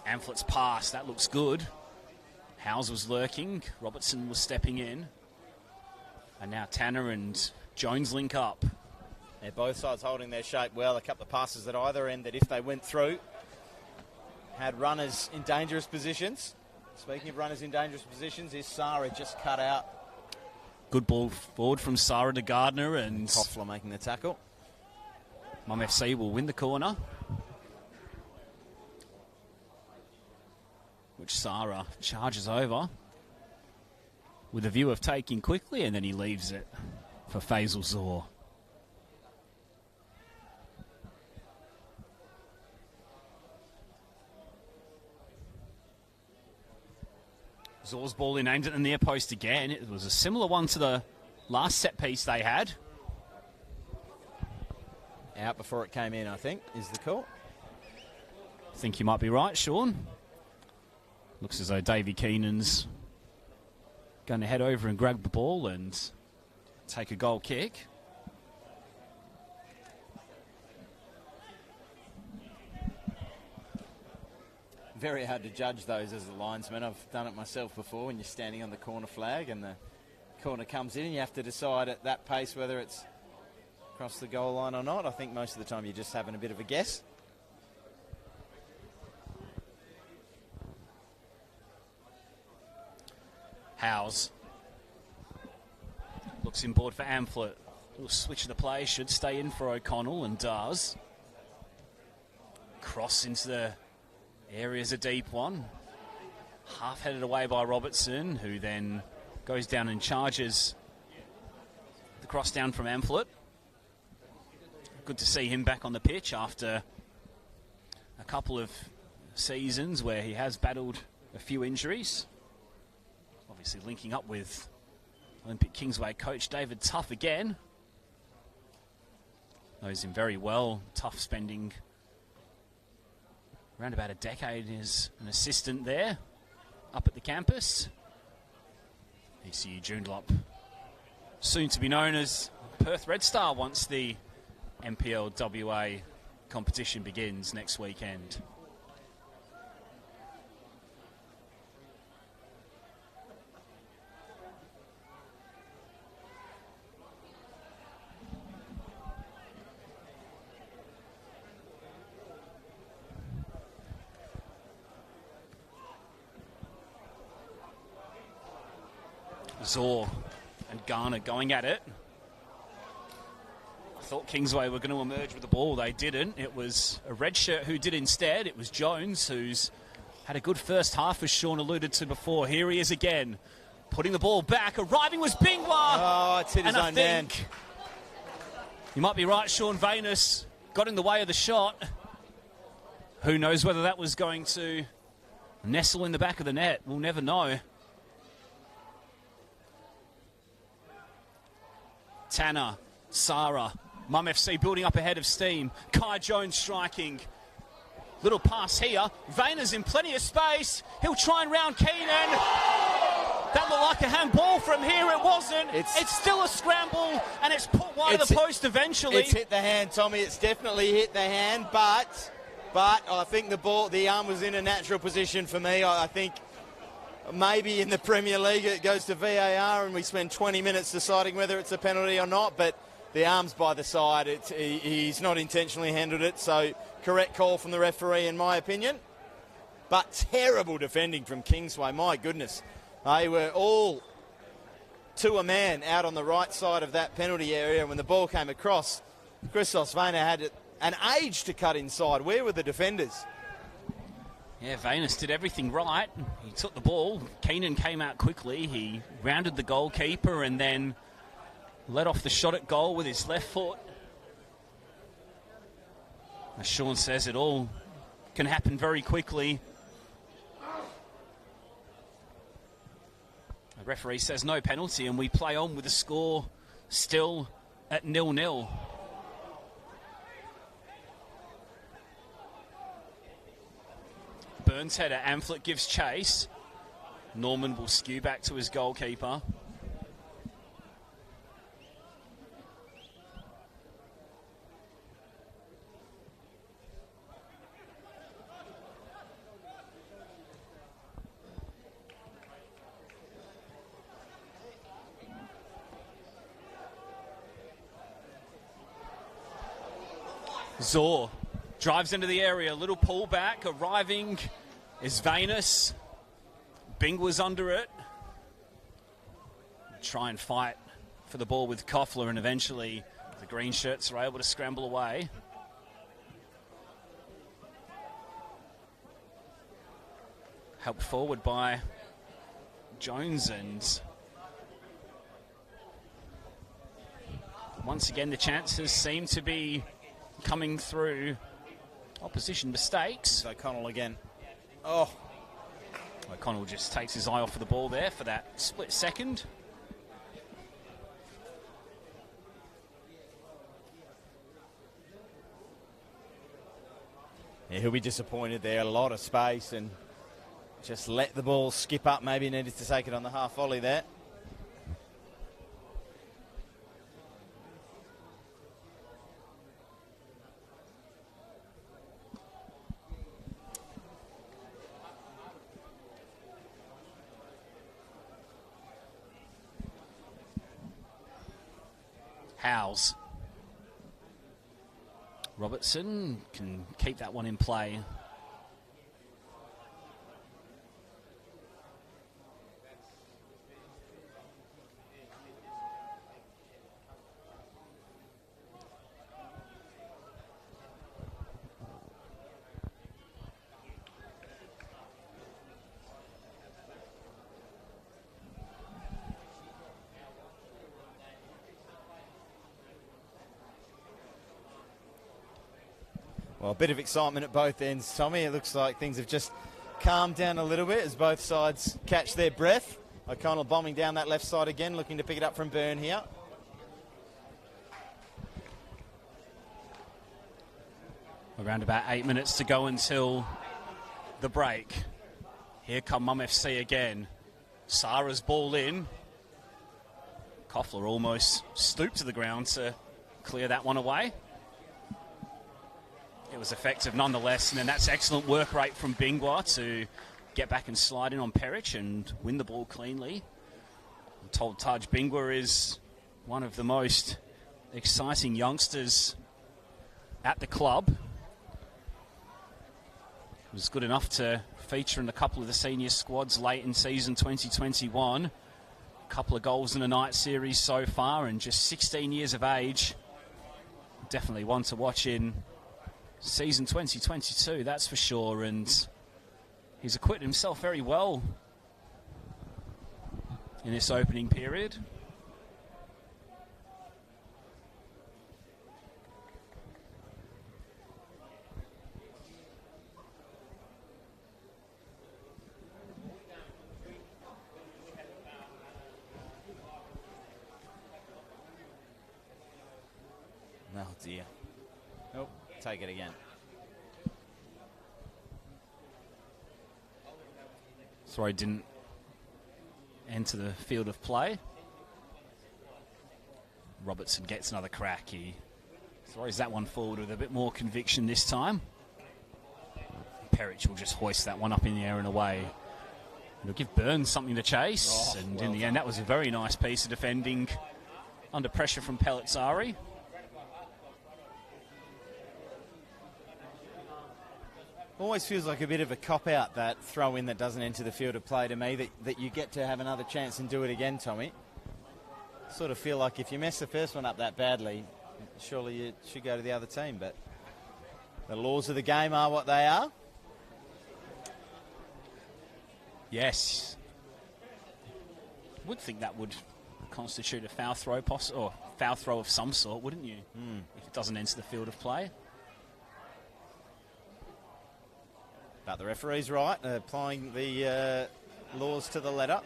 Amphlett's pass, that looks good. Howes was lurking, Robertson was stepping in. And now Tanner and Jones link up. Yeah, both sides holding their shape well. A couple of passes at either end that if they went through, had runners in dangerous positions. Speaking of runners in dangerous positions, is Sarah just cut out. Good ball forward from Sarah to Gardner, and Koffler making the tackle. Mum FC will win the corner, which Sarah charges over with a view of taking quickly, and then he leaves it for Faisal Zor. Zor's ball in, aimed at the near post again. It was a similar one to the last set piece they had. Out before it came in, I think, is the call. I think you might be right, Sean. Looks as though Davey Keenan's going to head over and grab the ball and take a goal kick. Very hard to judge those as a linesman. I've done it myself before when you're standing on the corner flag and the corner comes in and you have to decide at that pace whether it's across the goal line or not. I think most of the time you're just having a bit of a guess. Howes looks inboard for Amphlett. Little switch of the play, should stay in for O'Connell, and does. Cross into the area's a deep one. Half headed away by Robertson, who then goes down and charges the cross down from Amphlett. Good to see him back on the pitch after a couple of seasons where he has battled a few injuries. Obviously linking up with Olympic Kingsway coach David Tuff again. Knows him very well. Tuff spending around about a decade as an assistant there up at the campus. ECU Joondalup, soon to be known as Perth Red Star once the NPL WA competition begins next weekend. Zor and Garner going at it. I thought Kingsway were going to emerge with the ball. They didn't. It was a red shirt who did instead. It was Jones, who's had a good first half, as Sean alluded to before. Here he is again, putting the ball back. Arriving was Bingwa. Oh, it's hit his own man. You might be right, Sean. Venus got in the way of the shot. Who knows whether that was going to nestle in the back of the net. We'll never know. Tanner, Sarah, Mum FC building up ahead of steam. Kai Jones striking. Little pass here. Vayner's in plenty of space. He'll try and round Keenan. That looked like a handball from here. It wasn't. It's still a scramble, and it's put wide of the post eventually. It's hit the hand, Tommy. It's definitely hit the hand, but I think the arm was in a natural position for me. I think maybe in the Premier League it goes to VAR and we spend 20 minutes deciding whether it's a penalty or not, but the arm's by the side. He's not intentionally handled it, so correct call from the referee in my opinion. But terrible defending from Kingsway, my goodness. They were all to a man out on the right side of that penalty area. When the ball came across, Christos Vayner had an age to cut inside. Where were the defenders? Yeah, Venus did everything right. He took the ball. Keenan came out quickly. He rounded the goalkeeper and then let off the shot at goal with his left foot. As Sean says, it all can happen very quickly. The referee says no penalty, and we play on with the score still at 0-0. Burns header, Amphlett gives chase. Norman will skew back to his goalkeeper. Zor drives into the area, little pullback, arriving is Venus. Bing was under it. Try and fight for the ball with Koffler, and eventually the green shirts are able to scramble away. Helped forward by Jones, and once again the chances seem to be coming through opposition mistakes. O'Connell again. Oh. O'Connell just takes his eye off of the ball there for that split second. Yeah, he'll be disappointed there. A lot of space and just let the ball skip up. Maybe needed to take it on the half volley there. Howes. Robertson can keep that one in play. Well, a bit of excitement at both ends, Tommy. It looks like things have just calmed down a little bit as both sides catch their breath. O'Connell bombing down that left side again, looking to pick it up from Byrne here. Around about 8 minutes to go until the break. Here come Mum FC again. Sarah's ball in. Koffler almost stooped to the ground to clear that one away. It was effective nonetheless, and then that's excellent work rate from Bingwa to get back and slide in on Perich and win the ball cleanly. I'm told Taj Bingwa is one of the most exciting youngsters at the club. He was good enough to feature in a couple of the senior squads late in season 2021. A couple of goals in a night series so far, and just 16 years of age. Definitely one to watch in season 2022, that's for sure, and he's acquitted himself very well in this opening period. Oh dear. Oh, take it again. Sorry, didn't enter the field of play. Robertson gets another crack. He throws that one forward with a bit more conviction this time. Perich will just hoist that one up in the air and away. It'll give Burns something to chase, and in the end that was a very nice piece of defending under pressure from Pellizzari. Always feels like a bit of a cop-out, that throw-in that doesn't enter the field of play to me, that you get to have another chance and do it again, Tommy. Sort of feel like if you mess the first one up that badly, surely you should go to the other team, but the laws of the game are what they are. Yes. Would think that would constitute a foul throw, or foul throw of some sort, wouldn't you? If it doesn't enter the field of play. But the referee's right, applying the laws to the letter.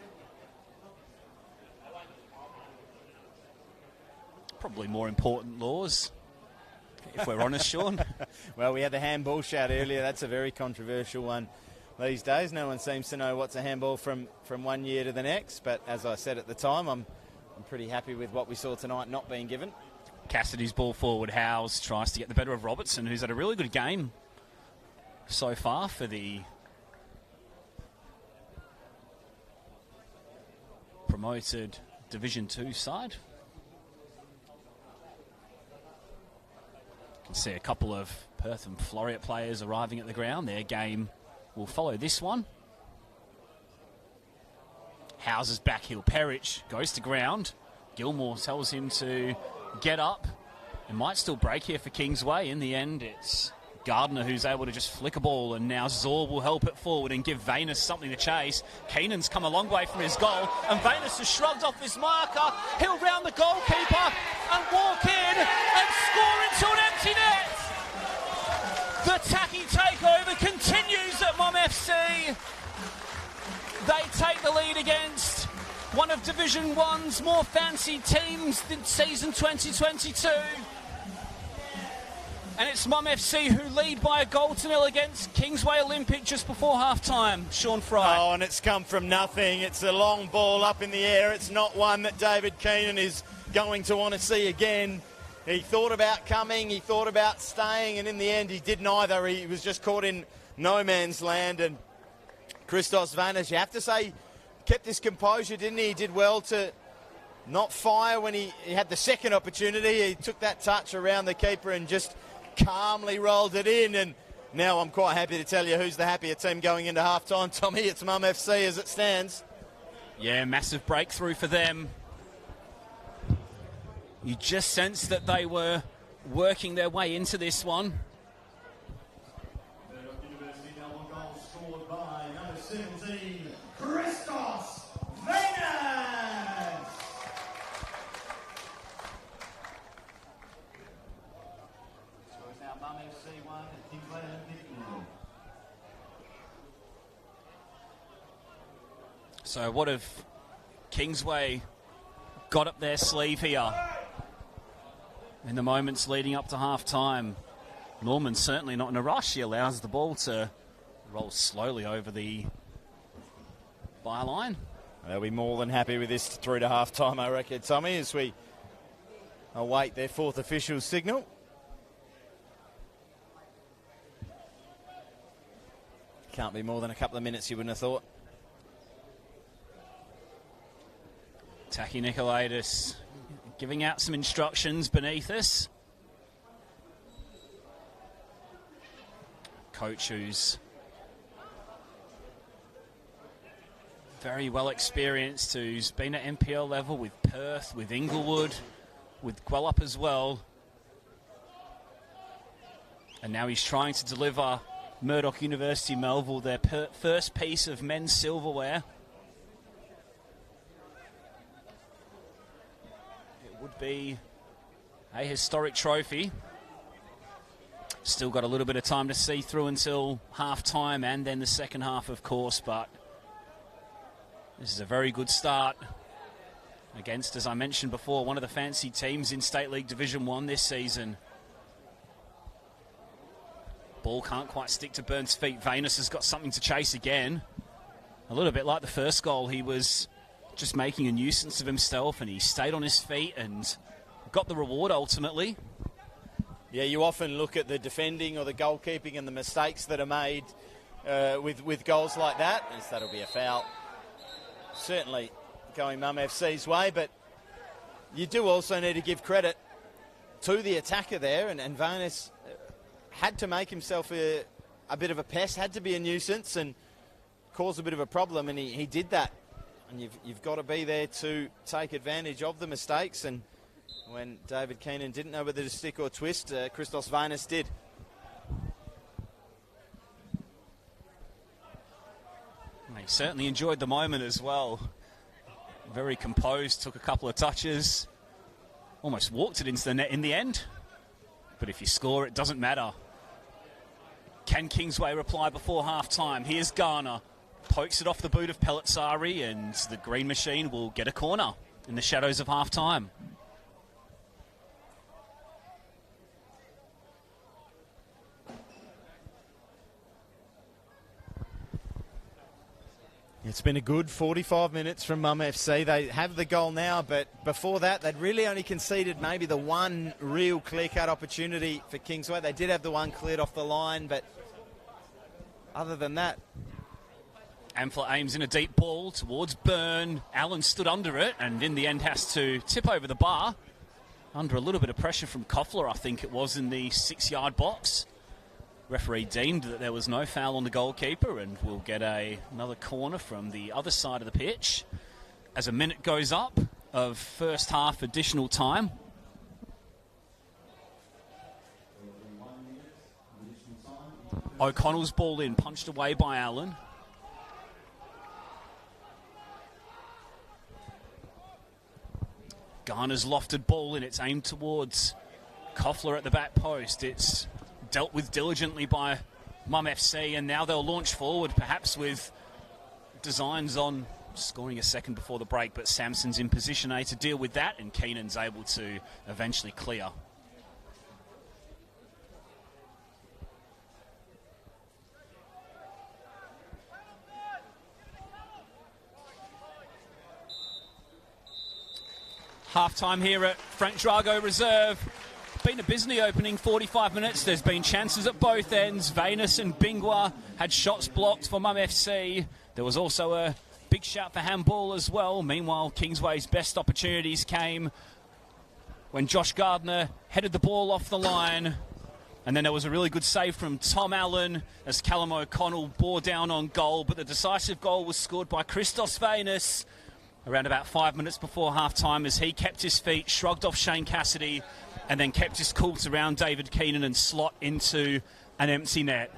Probably more important laws, if we're honest, Sean. Well, we had the handball shout earlier. That's a very controversial one these days. No one seems to know what's a handball from 1 year to the next. But as I said at the time, I'm pretty happy with what we saw tonight not being given. Cassidy's ball forward. Howes tries to get the better of Robertson, who's had a really good game so far for the promoted Division 2 side. You can see a couple of Perth and Floreat players arriving at the ground. Their game will follow this one. Houses back heel. Perich goes to ground. Gilmore tells him to get up. It might still break here for Kingsway. In the end, it's Gardner who's able to just flick a ball, and now Zor will help it forward and give Venus something to chase. Keenan's come a long way from his goal, and Venus has shrugged off his marker. He'll round the goalkeeper and walk in and score into an empty net. The tacky takeover continues at Mum FC. They take the lead against one of Division 1's more fancy teams in season 2022. And it's Mum FC who lead by a goal to nil against Kingsway Olympic just before half-time. Sean Fry. Oh, and it's come from nothing. It's a long ball up in the air. It's not one that David Keenan is going to want to see again. He thought about coming, he thought about staying, and in the end he did neither. He was just caught in no man's land. And Christos Vanis, you have to say, kept his composure, didn't he? He did well to not fire when he had the second opportunity. He took that touch around the keeper and just calmly rolled it in. And now I'm quite happy to tell you who's the happier team going into half-time, Tommy. It's Mum FC as it stands. Yeah, massive breakthrough for them. You just sensed that they were working their way into this one. University double goal scored by number 17, Christos Venus. So it's now Mum FC 1 at Kingsway Olympic 0. So what have Kingsway got up their sleeve here in the moments leading up to half-time. Norman's certainly not in a rush. He allows the ball to roll slowly over the byline. They'll be more than happy with this through to half-time, I reckon, Tommy, as we await their fourth official signal. Can't be more than a couple of minutes, you wouldn't have thought. Taki Nikolaidis giving out some instructions beneath us. Coach who's very well experienced, who's been at NPL level with Perth, with Inglewood, with Guelph as well. And now he's trying to deliver Murdoch University Melville their first piece of men's silverware. It would be a historic trophy. Still got a little bit of time to see through until half-time and then the second half, of course, but this is a very good start against, as I mentioned before, one of the fancy teams in State League Division 1 this season. Ball can't quite stick to Burns' feet. Venus has got something to chase again. A little bit like the first goal, he was just making a nuisance of himself and he stayed on his feet and got the reward ultimately. Yeah, you often look at the defending or the goalkeeping and the mistakes that are made with goals like that. Yes, that'll be a foul. Certainly going Mum FC's way, but you do also need to give credit to the attacker there, and Venus had to make himself a bit of a pest, had to be a nuisance and cause a bit of a problem, and he did that. And you've got to be there to take advantage of the mistakes, and when David Keenan didn't know whether to stick or twist, Christos Venus did. He certainly enjoyed the moment as well. Very composed, took a couple of touches, almost walked it into the net in the end. But if you score, it doesn't matter. Can Kingsway reply before half-time? Here's Garner. Pokes it off the boot of Pellizzari, and the green machine will get a corner in the shadows of half-time. It's been a good 45 minutes from Mum FC. They have the goal now, but before that, they'd really only conceded maybe the one real clear-cut opportunity for Kingsway. They did have the one cleared off the line, but other than that... Amfler aims in a deep ball towards Byrne. Allen stood under it and in the end has to tip over the bar. Under a little bit of pressure from Koffler, I think it was, in the 6-yard box. Referee deemed that there was no foul on the goalkeeper, and we'll get another corner from the other side of the pitch as a minute goes up of first half additional time. O'Connell's ball in, punched away by Allen. Garner's lofted ball in, it's aimed towards Koffler at the back post. It's dealt with diligently by Mum FC, and now they'll launch forward, perhaps with designs on scoring a second before the break, but Samson's in position A to deal with that, and Keenan's able to eventually clear. Half-time here at Frank Drago Reserve. Been a busy opening 45 minutes. There's been chances at both ends. Venus and Bingwa had shots blocked for Mum FC. There was also a big shout for handball as well. Meanwhile, Kingsway's best opportunities came when Josh Gardner headed the ball off the line. And then there was a really good save from Tom Allen as Callum O'Connell bore down on goal. But the decisive goal was scored by Christos Venus around about 5 minutes before half-time, as he kept his feet, shrugged off Shane Cassidy, and then kept his cool around David Keenan and slot into an empty net.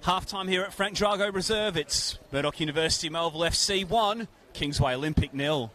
Half-time here at Frank Drago Reserve. It's Murdoch University Melville FC 1, Kingsway Olympic 0.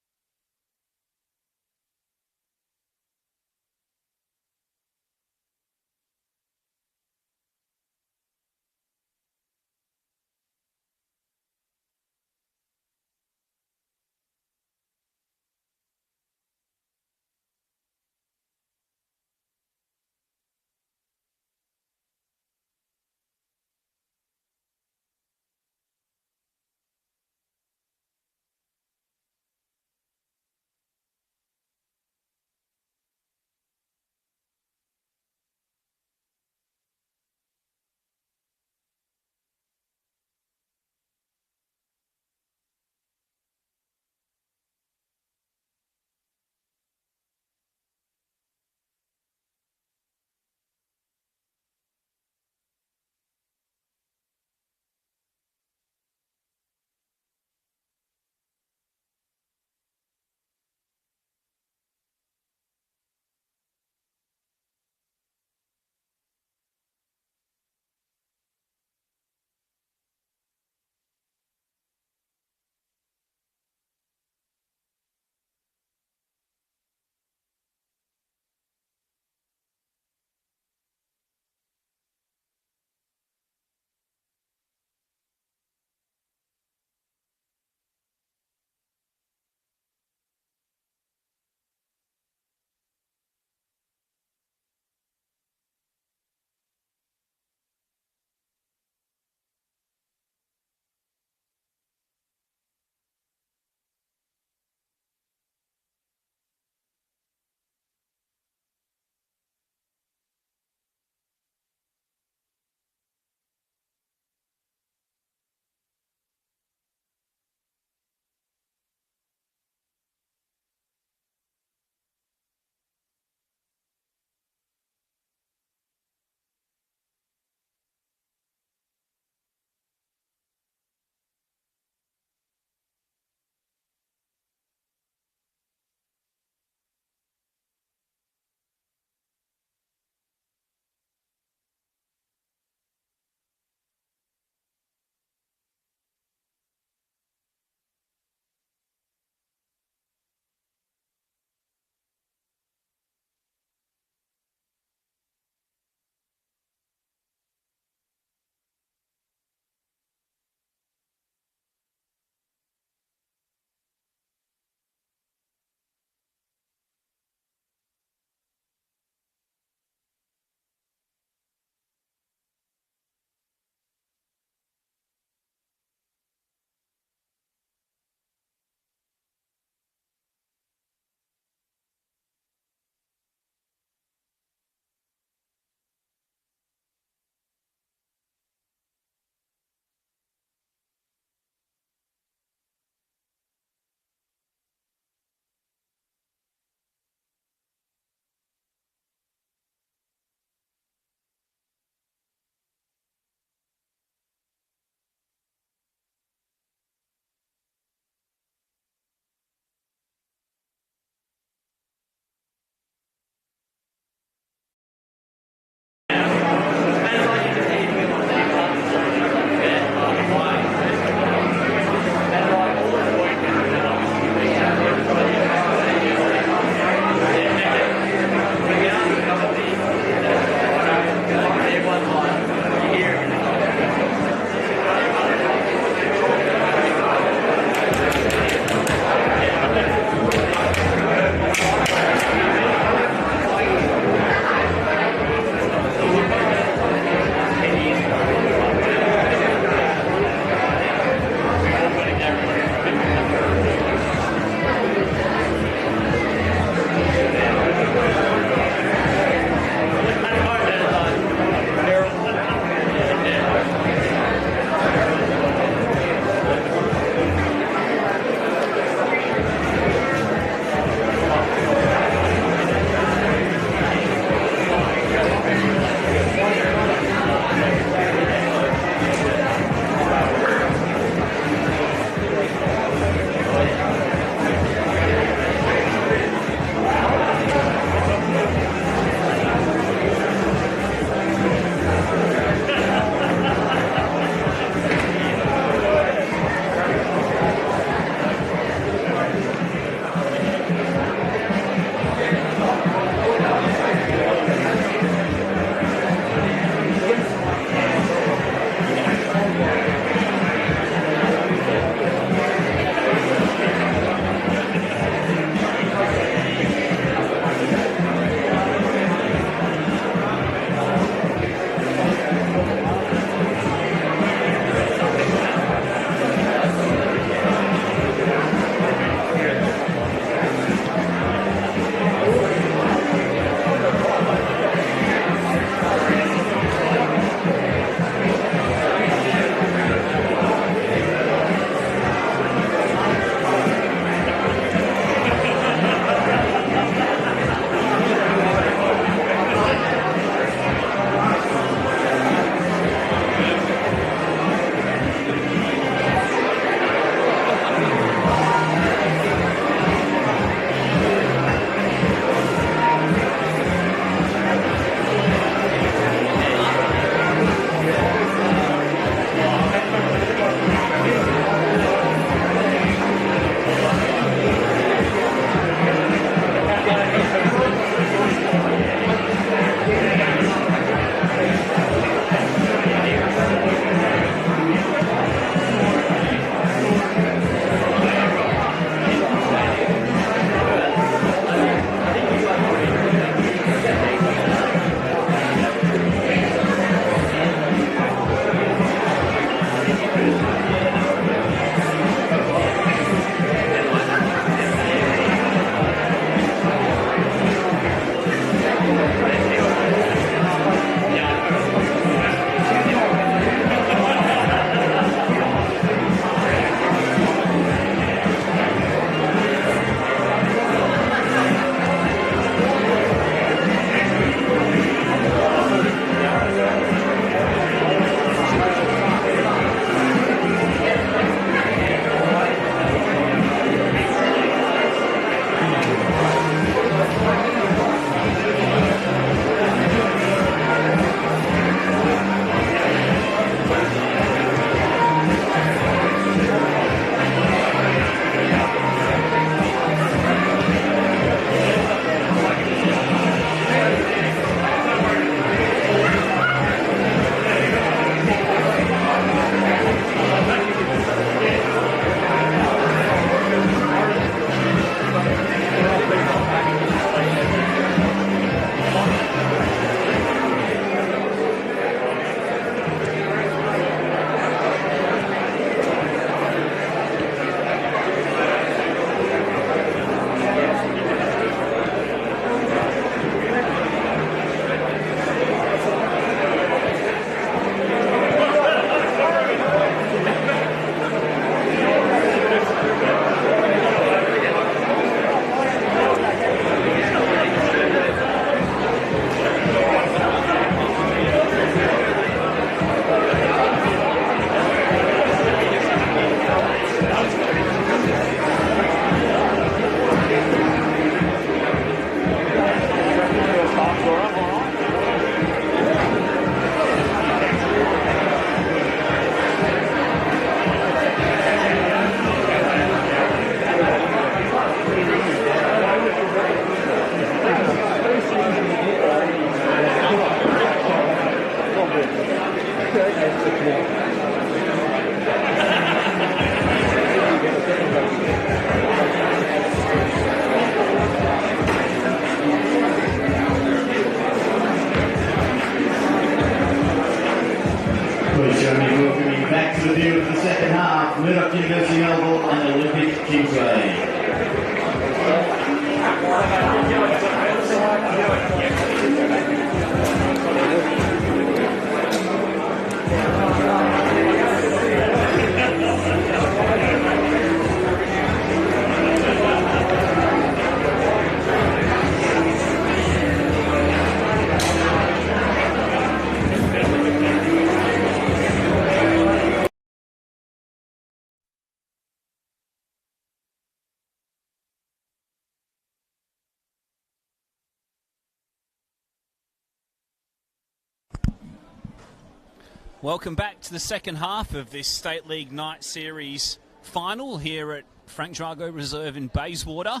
Welcome back to the second half of this State League Night Series final here at Frank Drago Reserve in Bayswater.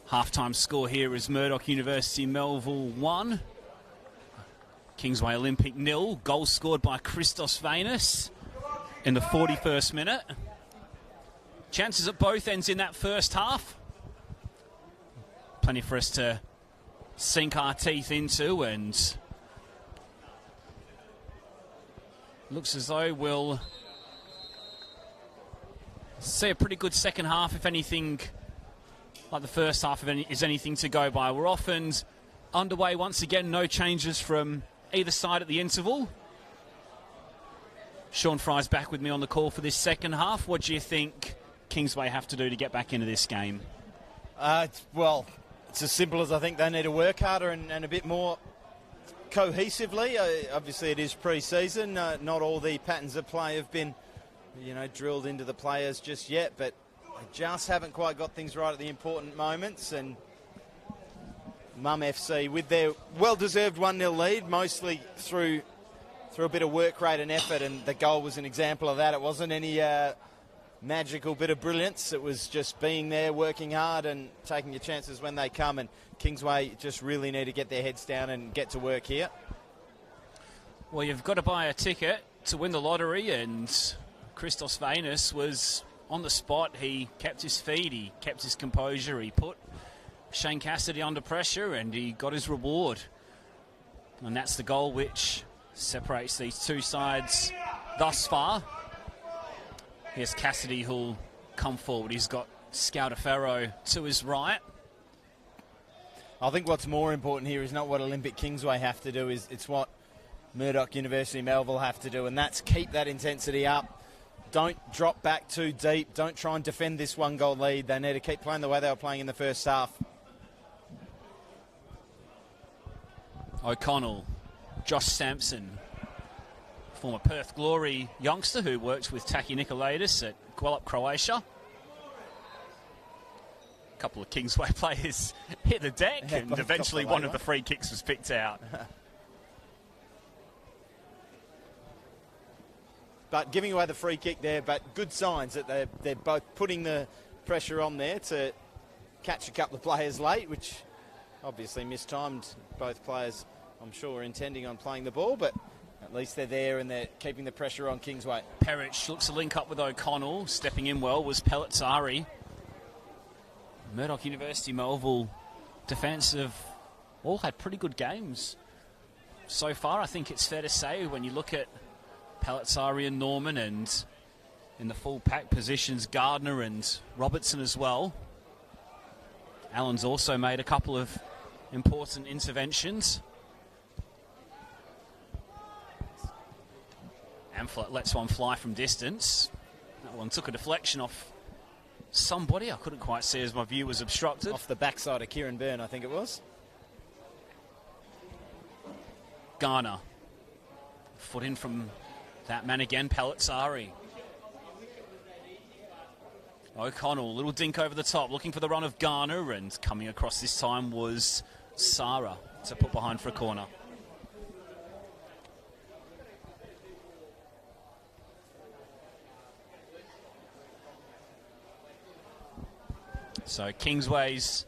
Half-time score here is Murdoch University Melville 1, Kingsway Olympic 0. Goal scored by Christos Venus in the 41st minute. Chances at both ends in that first half. Plenty for us to sink our teeth into, and looks as though we'll see a pretty good second half, if anything, like the first half is anything to go by. We're off and underway once again. No changes from either side at the interval. Sean Fry's back with me on the call for this second half. What do you think Kingsway have to do to get back into this game? Well, it's as simple as I think they need to work harder and a bit more cohesively. Obviously it is pre-season. Not all the patterns of play have been, drilled into the players just yet, but they just haven't quite got things right at the important moments. And Mum FC, with their well-deserved 1-0 lead, mostly through a bit of work rate and effort, and the goal was an example of that. It wasn't any magical bit of brilliance. It was just being there, working hard and taking your chances when they come, and Kingsway just really need to get their heads down and get to work here. Well, you've got to buy a ticket to win the lottery, and Christos Venus was on the spot. He kept his feet, he kept his composure, he put Shane Cassidy under pressure, and he got his reward. And that's the goal which separates these two sides thus far. Here's Cassidy who'll come forward. He's got Scaldaferro to his right. I think what's more important here is not what Olympic Kingsway have to do, it's what Murdoch University Melville have to do, and that's keep that intensity up. Don't drop back too deep. Don't try and defend this one-goal lead. They need to keep playing the way they were playing in the first half. O'Connell, Josh Sampson, former Perth Glory youngster who worked with Taki Nikolaidis at Guelph, Croatia. A couple of Kingsway players hit the deck, Yeah, and eventually one of the free kicks was picked out. But giving away the free kick there, but good signs that they're both putting the pressure on there to catch a couple of players late, which obviously mistimed. Both players, I'm sure, are intending on playing the ball, but at least they're there and they're keeping the pressure on Kingsway. Perich looks to link up with O'Connell. Stepping in well was Pellizzari. Murdoch University Melville defence have all had pretty good games so far. I think it's fair to say when you look at Pellizzari and Norman, and in the full pack positions Gardner and Robertson as well. Allen's also made a couple of important interventions. Amphlett lets one fly from distance. That one took a deflection off somebody. I couldn't quite see as my view was obstructed. Off the backside of Kieran Byrne, I think it was. Garner. Foot in from that man again, Pellizzari. O'Connell, little dink over the top, looking for the run of Garner, and coming across this time was Sara to put behind for a corner. So Kingsway's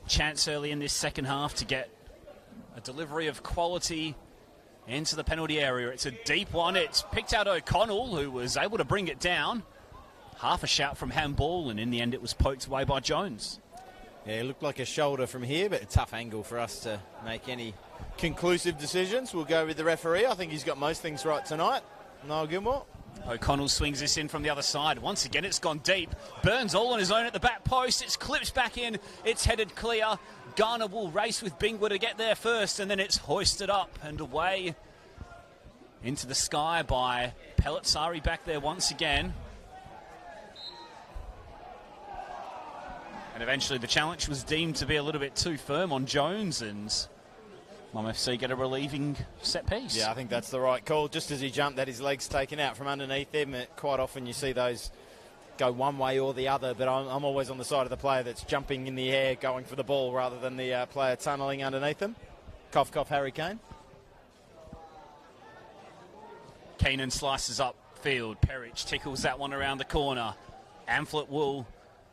chance early in this second half to get a delivery of quality into the penalty area. It's a deep one. It's picked out O'Connell, who was able to bring it down. Half a shout from handball, and in the end it was poked away by Jones. Yeah, it looked like a shoulder from here, but a tough angle for us to make any conclusive decisions. We'll go with the referee. I think he's got most things right tonight. Niall Gilmore. O'Connell swings this in from the other side. Once again, it's gone deep. Burns all on his own at the back post. It's clipped back in. It's headed clear. Garner will race with Bingwa to get there first, and then it's hoisted up and away into the sky by Pellizzari back there once again. And eventually the challenge was deemed to be a little bit too firm on Jones, and Mum FC get a relieving set piece. Yeah, I think that's the right call. Just as he jumped, had his legs taken out from underneath him. Quite often you see those go one way or the other, but I'm always on the side of the player that's jumping in the air, going for the ball, rather than the player tunnelling underneath them. Cough, cough, Harry Kane. Keenan slices upfield. Perich tickles that one around the corner. Amphlett will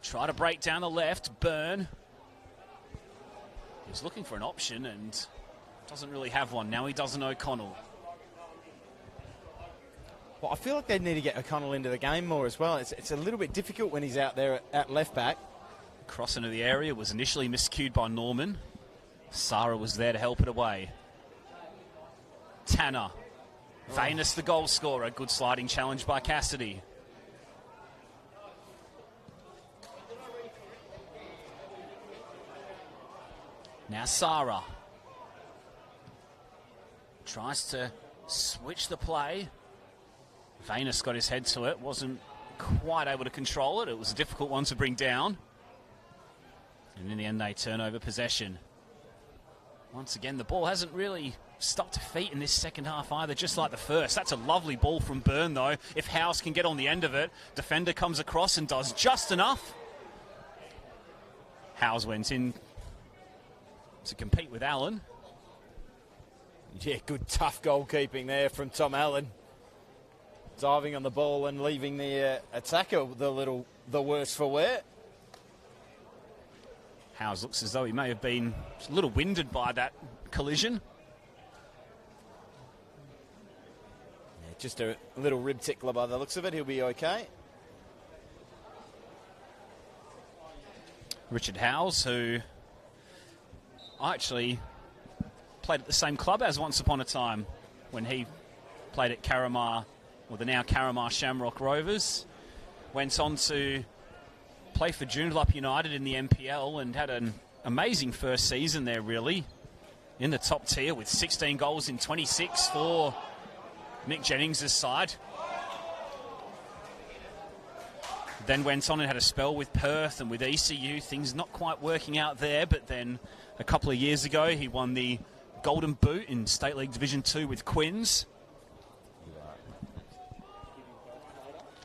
try to break down the left. Byrne. He's looking for an option and doesn't really have one. Now he does an O'Connell. Well, I feel like they need to get O'Connell into the game more as well. It's a little bit difficult when he's out there at left back. Cross into the area was initially miscued by Norman. Sarah was there to help it away. Tanner. Venus the goal scorer. Good sliding challenge by Cassidy. Now Sarah tries to switch the play. Venus got his head to it, wasn't quite able to control it. It was a difficult one to bring down. And in the end, they turn over possession. Once again, the ball hasn't really stopped to feet in this second half either, just like the first. That's a lovely ball from Byrne, though. If Howes can get on the end of it, defender comes across and does just enough. Howes went in to compete with Allen. Yeah, good tough goalkeeping there from Tom Allen. Diving on the ball and leaving the attacker the worse for wear. Howes looks as though he may have been a little winded by that collision. Yeah, just a little rib tickler by the looks of it. He'll be okay. Richard Howes, who I actually played at the same club as once upon a time when he played at Carramar, or the now Carramar Shamrock Rovers. Went on to play for Joondalup United in the NPL and had an amazing first season there, really, in the top tier with 16 goals in 26 for Nick Jennings' side. Then went on and had a spell with Perth and with ECU. Things not quite working out there, but then a couple of years ago he won the Golden Boot in State League Division 2 with Quins.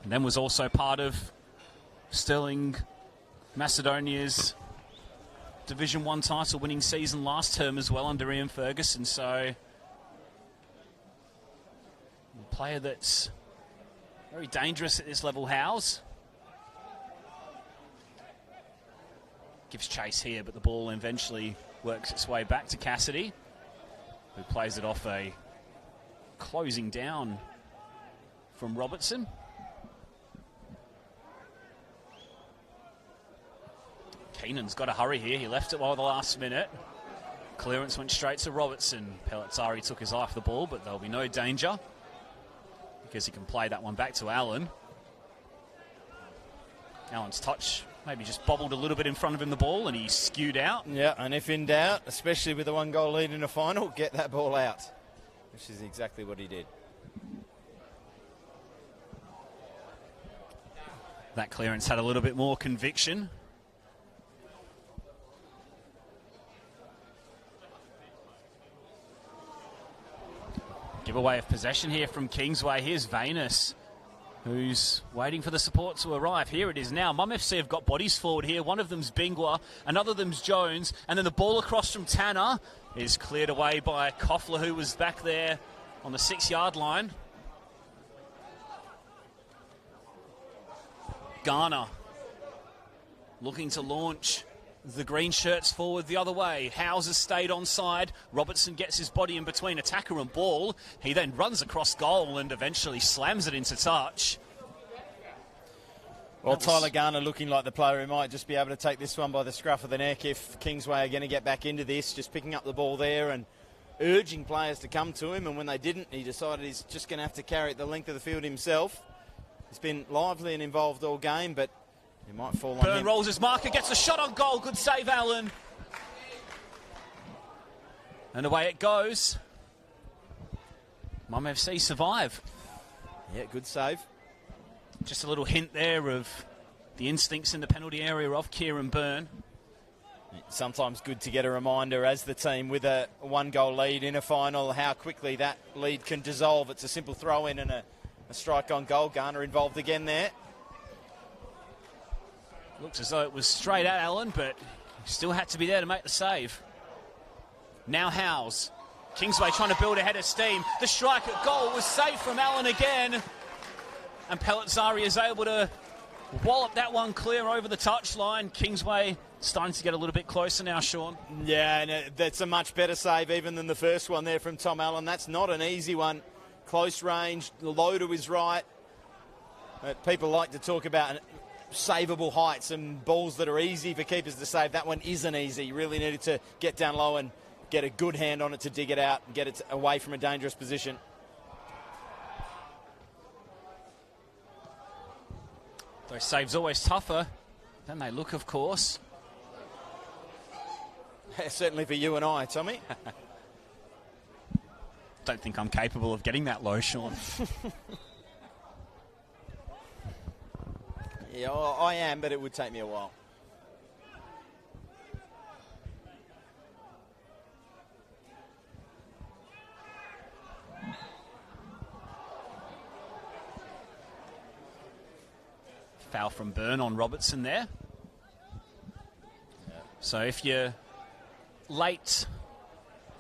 And then was also part of Sterling Macedonia's Division 1 title winning season last term as well under Ian Ferguson. So a player that's very dangerous at this level. Howes gives chase here, but the ball eventually works its way back to Cassidy, who plays it off a closing down from Robertson. Keenan's got to hurry here. He left it by the last minute. Clearance went straight to Robertson. Pellizzari took his eye off the ball, but there'll be no danger because he can play that one back to Allen. Allen's touch maybe just bobbled a little bit in front of him, the ball, and he skewed out. Yeah, and if in doubt, especially with the 1-goal lead in a final, get that ball out, which is exactly what he did. That clearance had a little bit more conviction. Giveaway of possession here from Kingsway. Here's Venus, who's waiting for the support to arrive. Here it is now. Mum FC have got bodies forward here. One of them's Bingwa, another of them's Jones, and then the ball across from Tanner is cleared away by Koffler, who was back there on the 6-yard line. Garner looking to launch the green shirts forward the other way. Howes has stayed onside. Robertson gets his body in between attacker and ball. He then runs across goal and eventually slams it into touch. Well, Tyler Garner looking like the player who might just be able to take this one by the scruff of the neck if Kingsway are going to get back into this, just picking up the ball there and urging players to come to him. And when they didn't, he decided he's just going to have to carry it the length of the field himself. He's been lively and involved all game, but he might fall on him. Byrne rolls his marker, gets a shot on goal. Good save, Allen. And away it goes. Mum FC survive. Yeah, good save. Just a little hint there of the instincts in the penalty area of Kieran Byrne. Sometimes good to get a reminder as the team with a one-goal lead in a final, how quickly that lead can dissolve. It's a simple throw-in and a strike on goal. Garner involved again there. Looks as though it was straight at Allen, but still had to be there to make the save. Now Howes. Kingsway trying to build ahead of steam. The strike at goal was safe from Allen again. And Pellizzari is able to wallop that one clear over the touchline. Kingsway starting to get a little bit closer now, Sean. Yeah, and that's a much better save even than the first one there from Tom Allen. That's not an easy one. Close range, low to his right. But people like to talk about savable heights and balls that are easy for keepers to save. That one isn't easy. You really needed to get down low and get a good hand on it to dig it out and get it away from a dangerous position. Those saves always tougher than they look, of course. Certainly for you and I, Tommy. Don't think I'm capable of getting that low, Sean. Yeah, I am, but it would take me a while. Foul from Byrne on Robertson there. So if you're late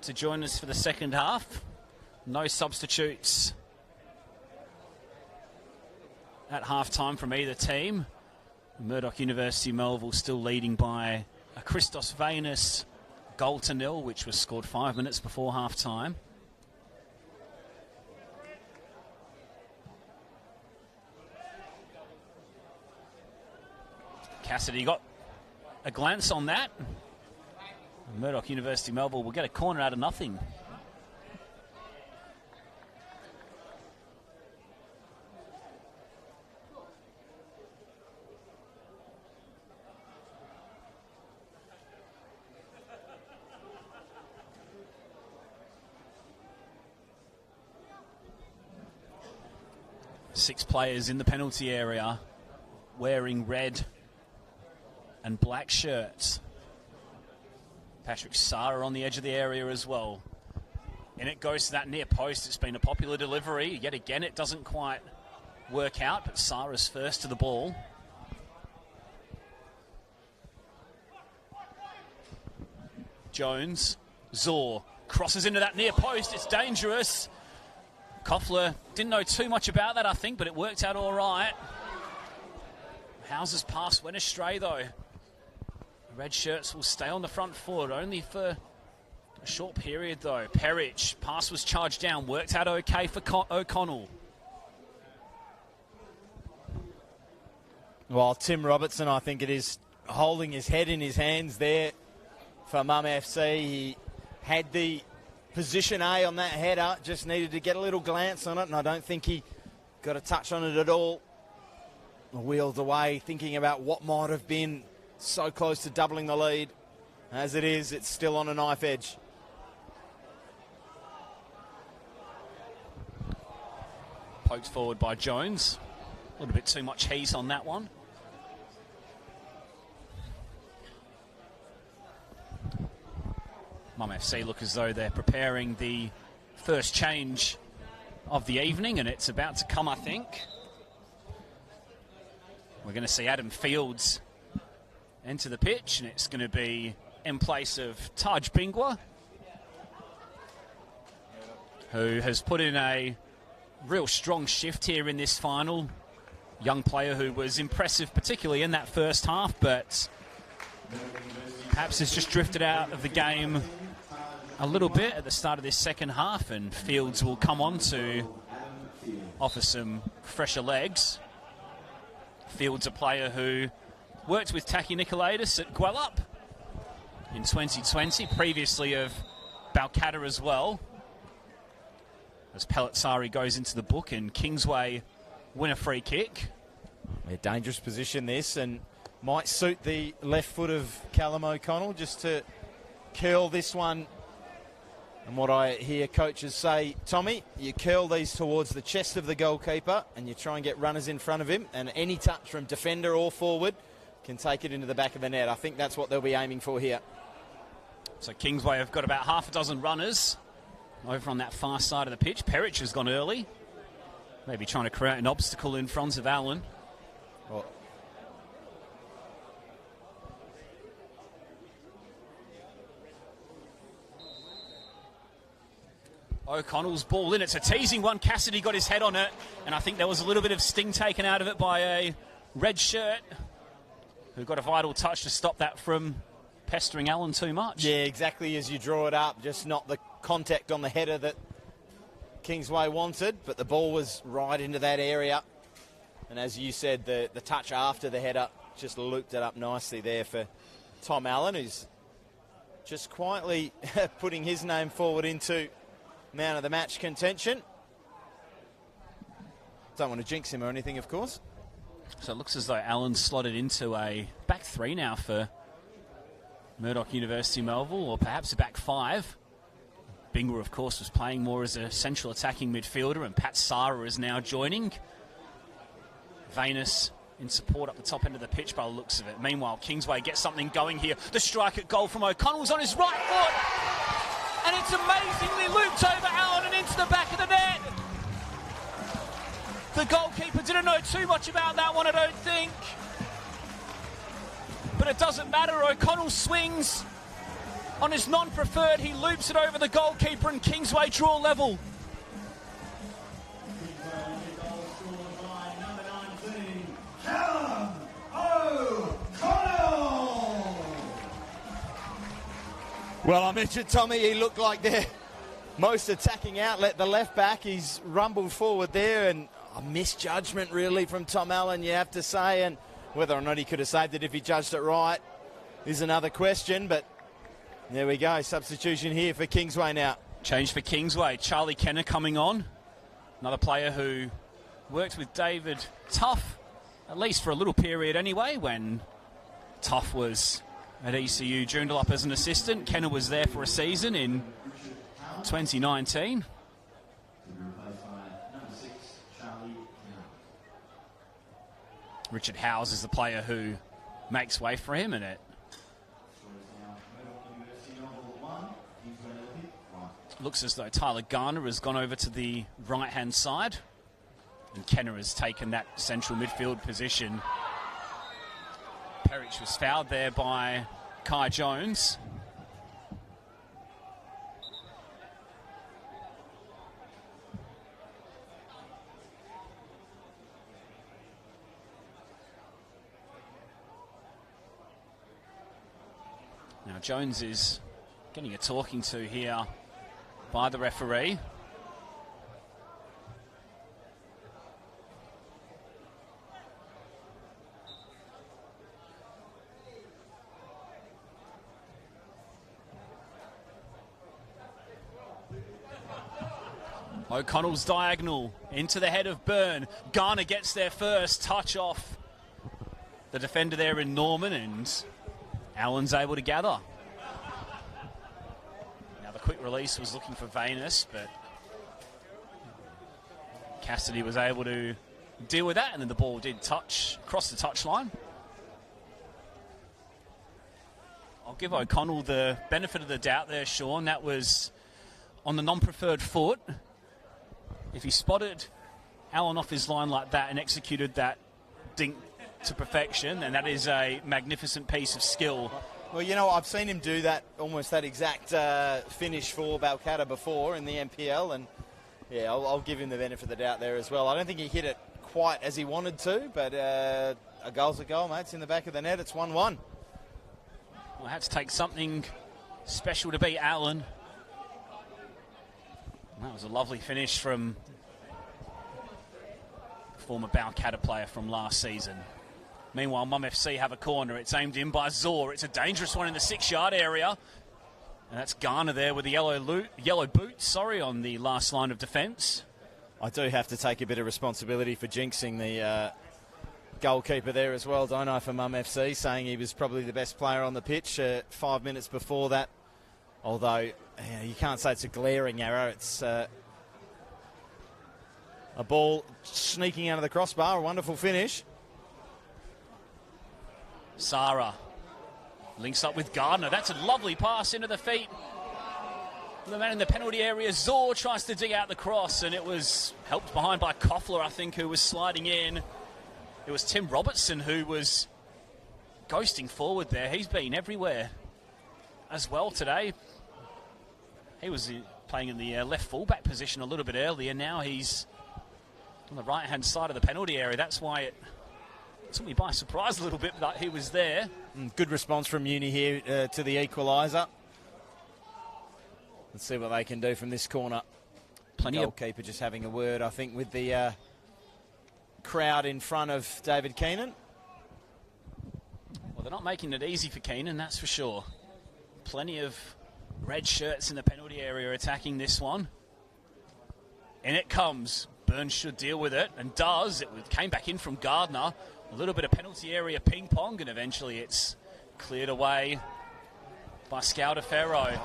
to join us for the second half, no substitutes at half-time from either team. Murdoch University Melville still leading by a Christos Venus goal to nil, which was scored 5 minutes before half-time. Cassidy got a glance on that. Murdoch University Melville will get a corner out of nothing. Six players in the penalty area wearing red and black shirts. Patrick Sarah on the edge of the area as well. And it goes to that near post. It's been a popular delivery. Yet again, it doesn't quite work out, but Sarah's first to the ball. Jones, Zor, crosses into that near post. It's dangerous. Koffler didn't know too much about that, I think, but it worked out all right. House's pass went astray, though. The red shirts will stay on the front foot, only for a short period, though. Perich, pass was charged down, worked out okay for O'Connell. Well, Tim Robertson, I think it is, holding his head in his hands there for Mum FC. He had the position A on that header, just needed to get a little glance on it, and I don't think he got a touch on it at all. Wheels away, thinking about what might have been, so close to doubling the lead. As it is, it's still on a knife edge. Poked forward by Jones. A little bit too much heat on that one. Mum FC look as though they're preparing the first change of the evening, and it's about to come, I think. We're going to see Adam Fields enter the pitch, and it's going to be in place of Taj Bingwa, who has put in a real strong shift here in this final. Young player who was impressive, particularly in that first half, but perhaps has just drifted out of the game a little bit at the start of this second half, and Fields will come on to offer some fresher legs. Fields, a player who worked with Taki Nikolaidis at Guellup in 2020, previously of Balcatta as well. As Pellizzari goes into the book and Kingsway win a free kick. A dangerous position this, and might suit the left foot of Callum O'Connell just to curl this one And what I hear coaches say, Tommy, you curl these towards the chest of the goalkeeper and you try and get runners in front of him, and any touch from defender or forward can take it into the back of the net. I think that's what they'll be aiming for here. So Kingsway have got about half a dozen runners over on that far side of the pitch. Perich has gone early, maybe trying to create an obstacle in front of Allen. Well, O'Connell's ball in. It's a teasing one. Cassidy got his head on it, and I think there was a little bit of sting taken out of it by a red shirt who got a vital touch to stop that from pestering Allen too much. Yeah, exactly as you draw it up, just not the contact on the header that Kingsway wanted, but the ball was right into that area. And as you said, the touch after the header just looped it up nicely there for Tom Allen, who's just quietly putting his name forward into man of the match contention. Don't want to jinx him or anything, of course. So it looks as though Allen's slotted into a back three now for Murdoch University Melville, or perhaps a back five. Bingle, of course, was playing more as a central attacking midfielder, and Pat Sara is now joining. Venus in support up the top end of the pitch by the looks of it. Meanwhile, Kingsway gets something going here. The strike at goal from O'Connell's on his right foot, and it's amazingly looped over Allen and into the back of the net. The goalkeeper didn't know too much about that one, I don't think. But it doesn't matter. O'Connell swings on his non-preferred. He loops it over the goalkeeper, and Kingsway draw level. Well, I mentioned Tommy, he looked like their most attacking outlet, the left back. He's rumbled forward there, and a misjudgment really from Tom Allen, you have to say, and whether or not he could have saved it if he judged it right is another question, but there we go. Substitution here for Kingsway now. Change for Kingsway. Charlie Kenner coming on. Another player who worked with David Tuff, at least for a little period anyway, when Tuff was at ECU Joondalup as an assistant. Kenner was there for a season in 2019. Richard Howes is the player who makes way for him, and it looks as though Tyler Garner has gone over to the right-hand side, and Kenner has taken that central midfield position. Perich was fouled there by Kai Jones. Now Jones is getting a talking to here by the referee. O'Connell's diagonal into the head of Byrne. Garner gets there first, touch off the defender there in Norman, and Allen's able to gather. Now the quick release was looking for Venus, but Cassidy was able to deal with that, and then the ball did touch, cross the touchline. I'll give O'Connell the benefit of the doubt there, Sean. That was on the non-preferred foot. If he spotted Allen off his line like that and executed that dink to perfection, then that is a magnificent piece of skill. Well, you know, I've seen him do that, almost that exact finish for Balcatta before in the NPL, and yeah, I'll give him the benefit of the doubt there as well. I don't think he hit it quite as he wanted to, but a goal's a goal, mate. It's in the back of the net. It's 1-1. Well, I had to take something special to beat Allen. That was a lovely finish from former Balcatta player from last season. Meanwhile, Mum FC have a corner. It's aimed in by Zor. It's a dangerous one in the 6-yard area. And that's Garner there with the yellow boots, on the last line of defence. I do have to take a bit of responsibility for jinxing the goalkeeper there as well, don't I, for Mum FC, saying he was probably the best player on the pitch 5 minutes before that although you can't say it's a glaring error. It's a ball sneaking out of the crossbar. A wonderful finish. Sarah links up with Gardner. That's a lovely pass into the feet. The man in the penalty area, Zor, tries to dig out the cross, and it was helped behind by Koffler, I think, who was sliding in. It was Tim Robertson who was ghosting forward there. He's been everywhere as well today. He was playing in the left fullback position a little bit earlier. Now he's on the right-hand side of the penalty area. That's why it took me by surprise a little bit that he was there. Good response from Uni here to the equaliser. Let's see what they can do from this corner. Plenty of goalkeeper just having a word, I think, with the crowd in front of David Keenan. Well, they're not making it easy for Keenan, that's for sure. Plenty of red shirts in the penalty area attacking this one. And it comes. Burns should deal with it, and does. It came back in from Gardner. A little bit of penalty area ping pong, and eventually it's cleared away by Scaldaferro.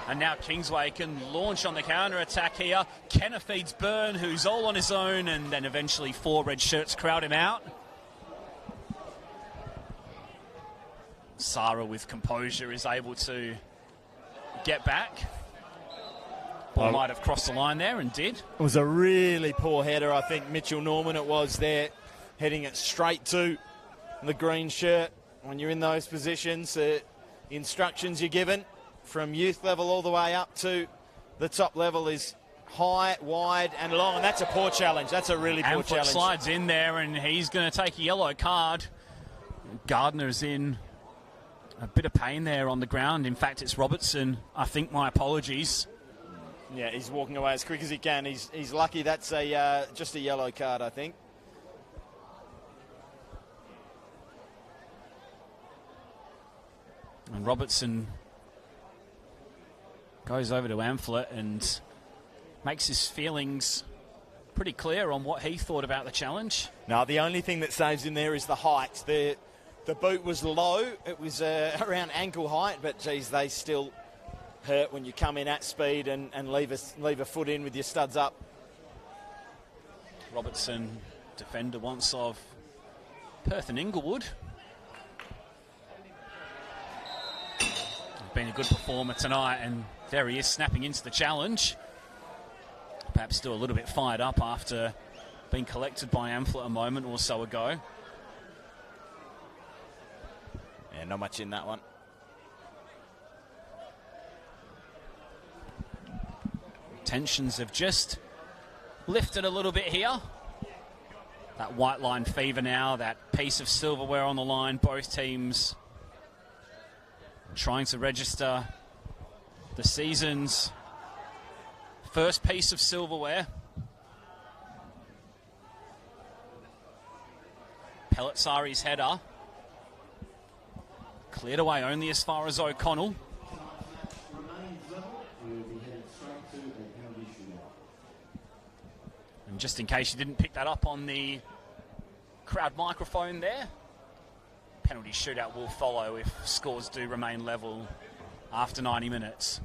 And now Kingsway can launch on the counter-attack here. Kenner feeds Byrne, who's all on his own, and then eventually 4 red shirts crowd him out. Sarah, with composure, is able to get back. Ball might have crossed the line there, and did. It was a really poor header, I think. Mitchell Norman it was there, heading it straight to the green shirt. When you're in those positions, instructions you're given from youth level all the way up to the top level is high, wide and long, and that's a poor challenge. That's a really poor challenge. Slides in there, and he's going to take a yellow card. Gardner's in a bit of pain there on the ground. In fact, it's Robertson. I think, my apologies. Yeah, he's walking away as quick as he can. He's lucky that's just a yellow card, I think. And Robertson goes over to Amphlett and makes his feelings pretty clear on what he thought about the challenge. No, the only thing that saves him there is the height. The boot was low. It was around ankle height, but, geez, they still hurt when you come in at speed and leave a foot in with your studs up. Robertson, defender once of Perth and Inglewood. Been a good performer tonight, and there he is snapping into the challenge. Perhaps still a little bit fired up after being collected by Amphlett a moment or so ago. Yeah, not much in that one. Tensions have just lifted a little bit here. That white line fever now, that piece of silverware on the line, both teams trying to register the season's first piece of silverware. Pellizzari's header cleared away only as far as O'Connell. And just in case you didn't pick that up on the crowd microphone there, penalty shootout will follow if scores do remain level after 90 minutes.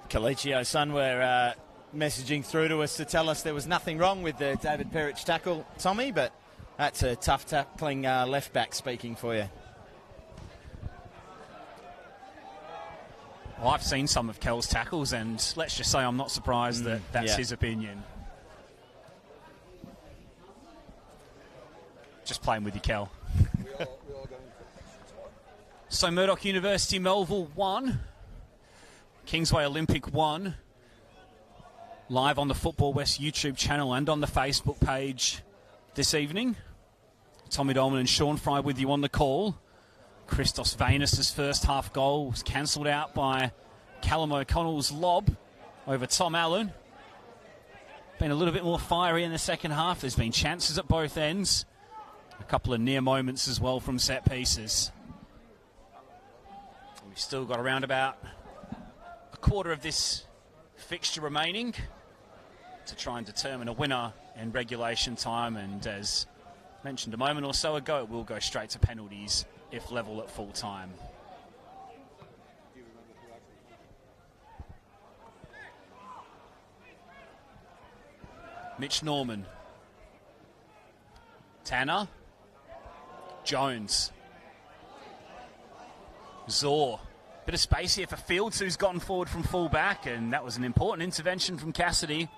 Colicchio Sunwear messaging through to us to tell us there was nothing wrong with the David Perich tackle, Tommy, but that's a tough tackling left back speaking for you. Well, I've seen some of Kel's tackles, and let's just say I'm not surprised that that's his opinion. Just playing with you, Kel. So Murdoch University Melville 1, Kingsway Olympic 1. Live on the Football West YouTube channel and on the Facebook page this evening. Tommy Dolman and Sean Fry with you on the call. Christos Vainis' first half goal was cancelled out by Callum O'Connell's lob over Tom Allen. Been a little bit more fiery in the second half. There's been chances at both ends. A couple of near moments as well from set pieces. We've still got around about a quarter of this fixture remaining to try and determine a winner in regulation time. And as mentioned a moment or so ago, it will go straight to penalties if level at full time. Mitch Norman. Tanner. Jones. Zor. Bit of space here for Fields, who's gotten forward from full back, and that was an important intervention from Cassidy,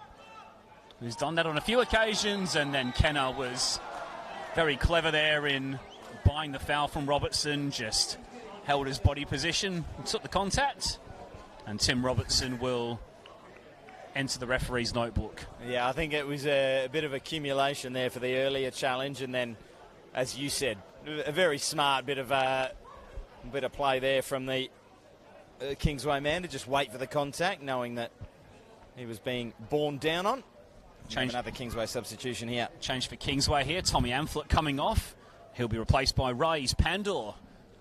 who's done that on a few occasions, and then Kenner was very clever there in buying the foul from Robertson, just held his body position and took the contact, and Tim Robertson will enter the referee's notebook. Yeah, I think it was a bit of accumulation there for the earlier challenge, and then, as you said, a very smart bit of play there from the Kingsway man to just wait for the contact, knowing that he was being borne down on. Another Kingsway substitution here. Change for Kingsway here. Tommy Amphlett coming off. He'll be replaced by Rays Pandor,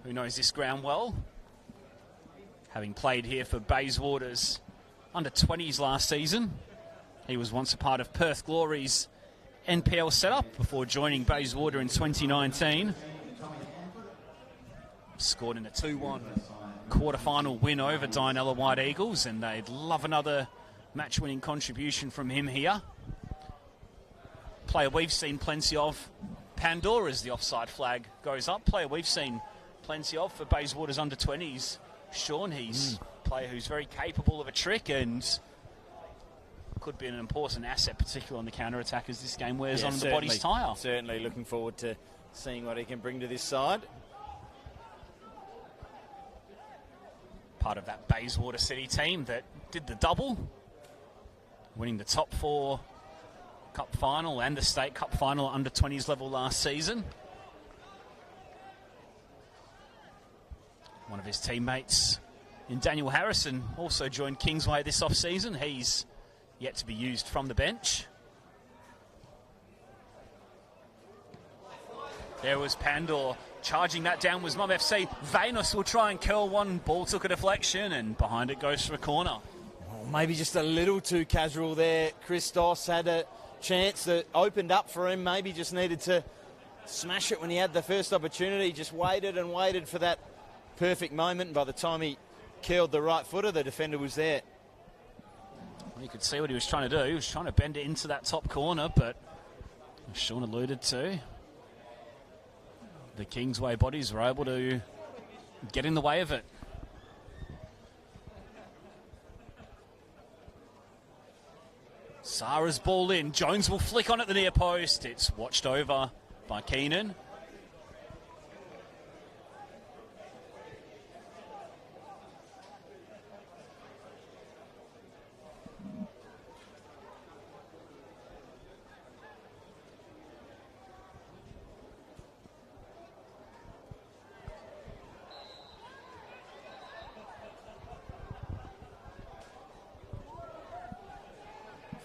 who knows this ground well, having played here for Bayswater's under-20s last season. He was once a part of Perth Glory's NPL setup before joining Bayswater in 2019. Scored in a 2-1 quarter-final win over Dianella White Eagles, and they'd love another match-winning contribution from him here. Player we've seen plenty of, Pandora, as the offside flag goes up. Player we've seen plenty of for Bayswater's under-20s. Sean, he's a player who's very capable of a trick and could be an important asset, particularly on the counter-attack as this game wears on the body's tyre. Certainly looking forward to seeing what he can bring to this side. Part of that Bayswater City team that did the double, winning the top 4 Cup final and the State Cup final at under-20s level last season. One of his teammates in Daniel Harrison also joined Kingsway this off-season. He's yet to be used from the bench. There was Pandor. Charging that down was Mum FC. Venus will try and curl one. Ball took a deflection, and behind it goes for a corner. Oh, maybe just a little too casual there. Christos had a chance that opened up for him. Maybe just needed to smash it when he had the first opportunity. Just waited and waited for that perfect moment. By the time he curled the right footer, the defender was there. Well, you could see what he was trying to do. He was trying to bend it into that top corner, but as Sean alluded to, the Kingsway bodies were able to get in the way of it. Sarah's ball in. Jones will flick on at the near post. It's watched over by Keenan.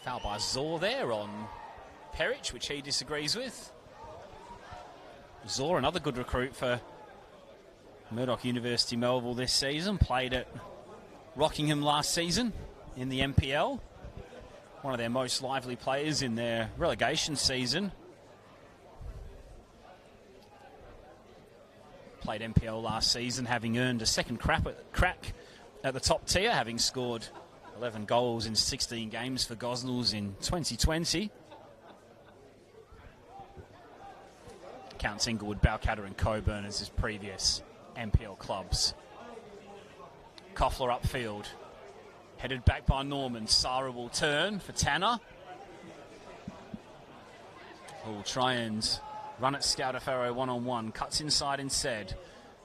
Foul by Zor there on Perich, which he disagrees with. Zor, another good recruit for Murdoch University Melville this season. Played at Rockingham last season in the NPL. One of their most lively players in their relegation season. Played NPL last season, having earned a second crack at the top tier, having scored 11 goals in 16 games for Gosnells in 2020. Counts Inglewood, Balcatta and Coburn as his previous NPL clubs. Koffler upfield. Headed back by Norman. Sarah will turn for Tanner. Who will try and run at Scoutafaro one-on-one. Cuts inside instead.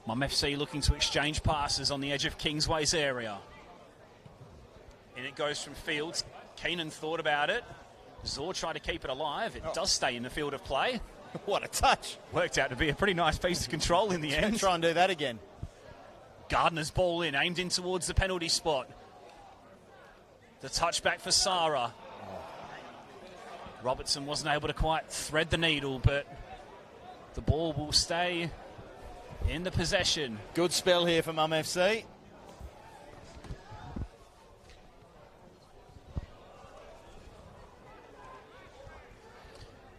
Mum FC looking to exchange passes on the edge of Kingsway's area. In it goes from Fields. Keenan thought about it. Zor tried to keep it alive. It does stay in the field of play. What a touch. Worked out to be a pretty nice piece of control in the end. Try and do that again. Gardner's ball in, aimed in towards the penalty spot. The touchback for Sarah. Robertson wasn't able to quite thread the needle, but the ball will stay in the possession. Good spell here for Mum FC.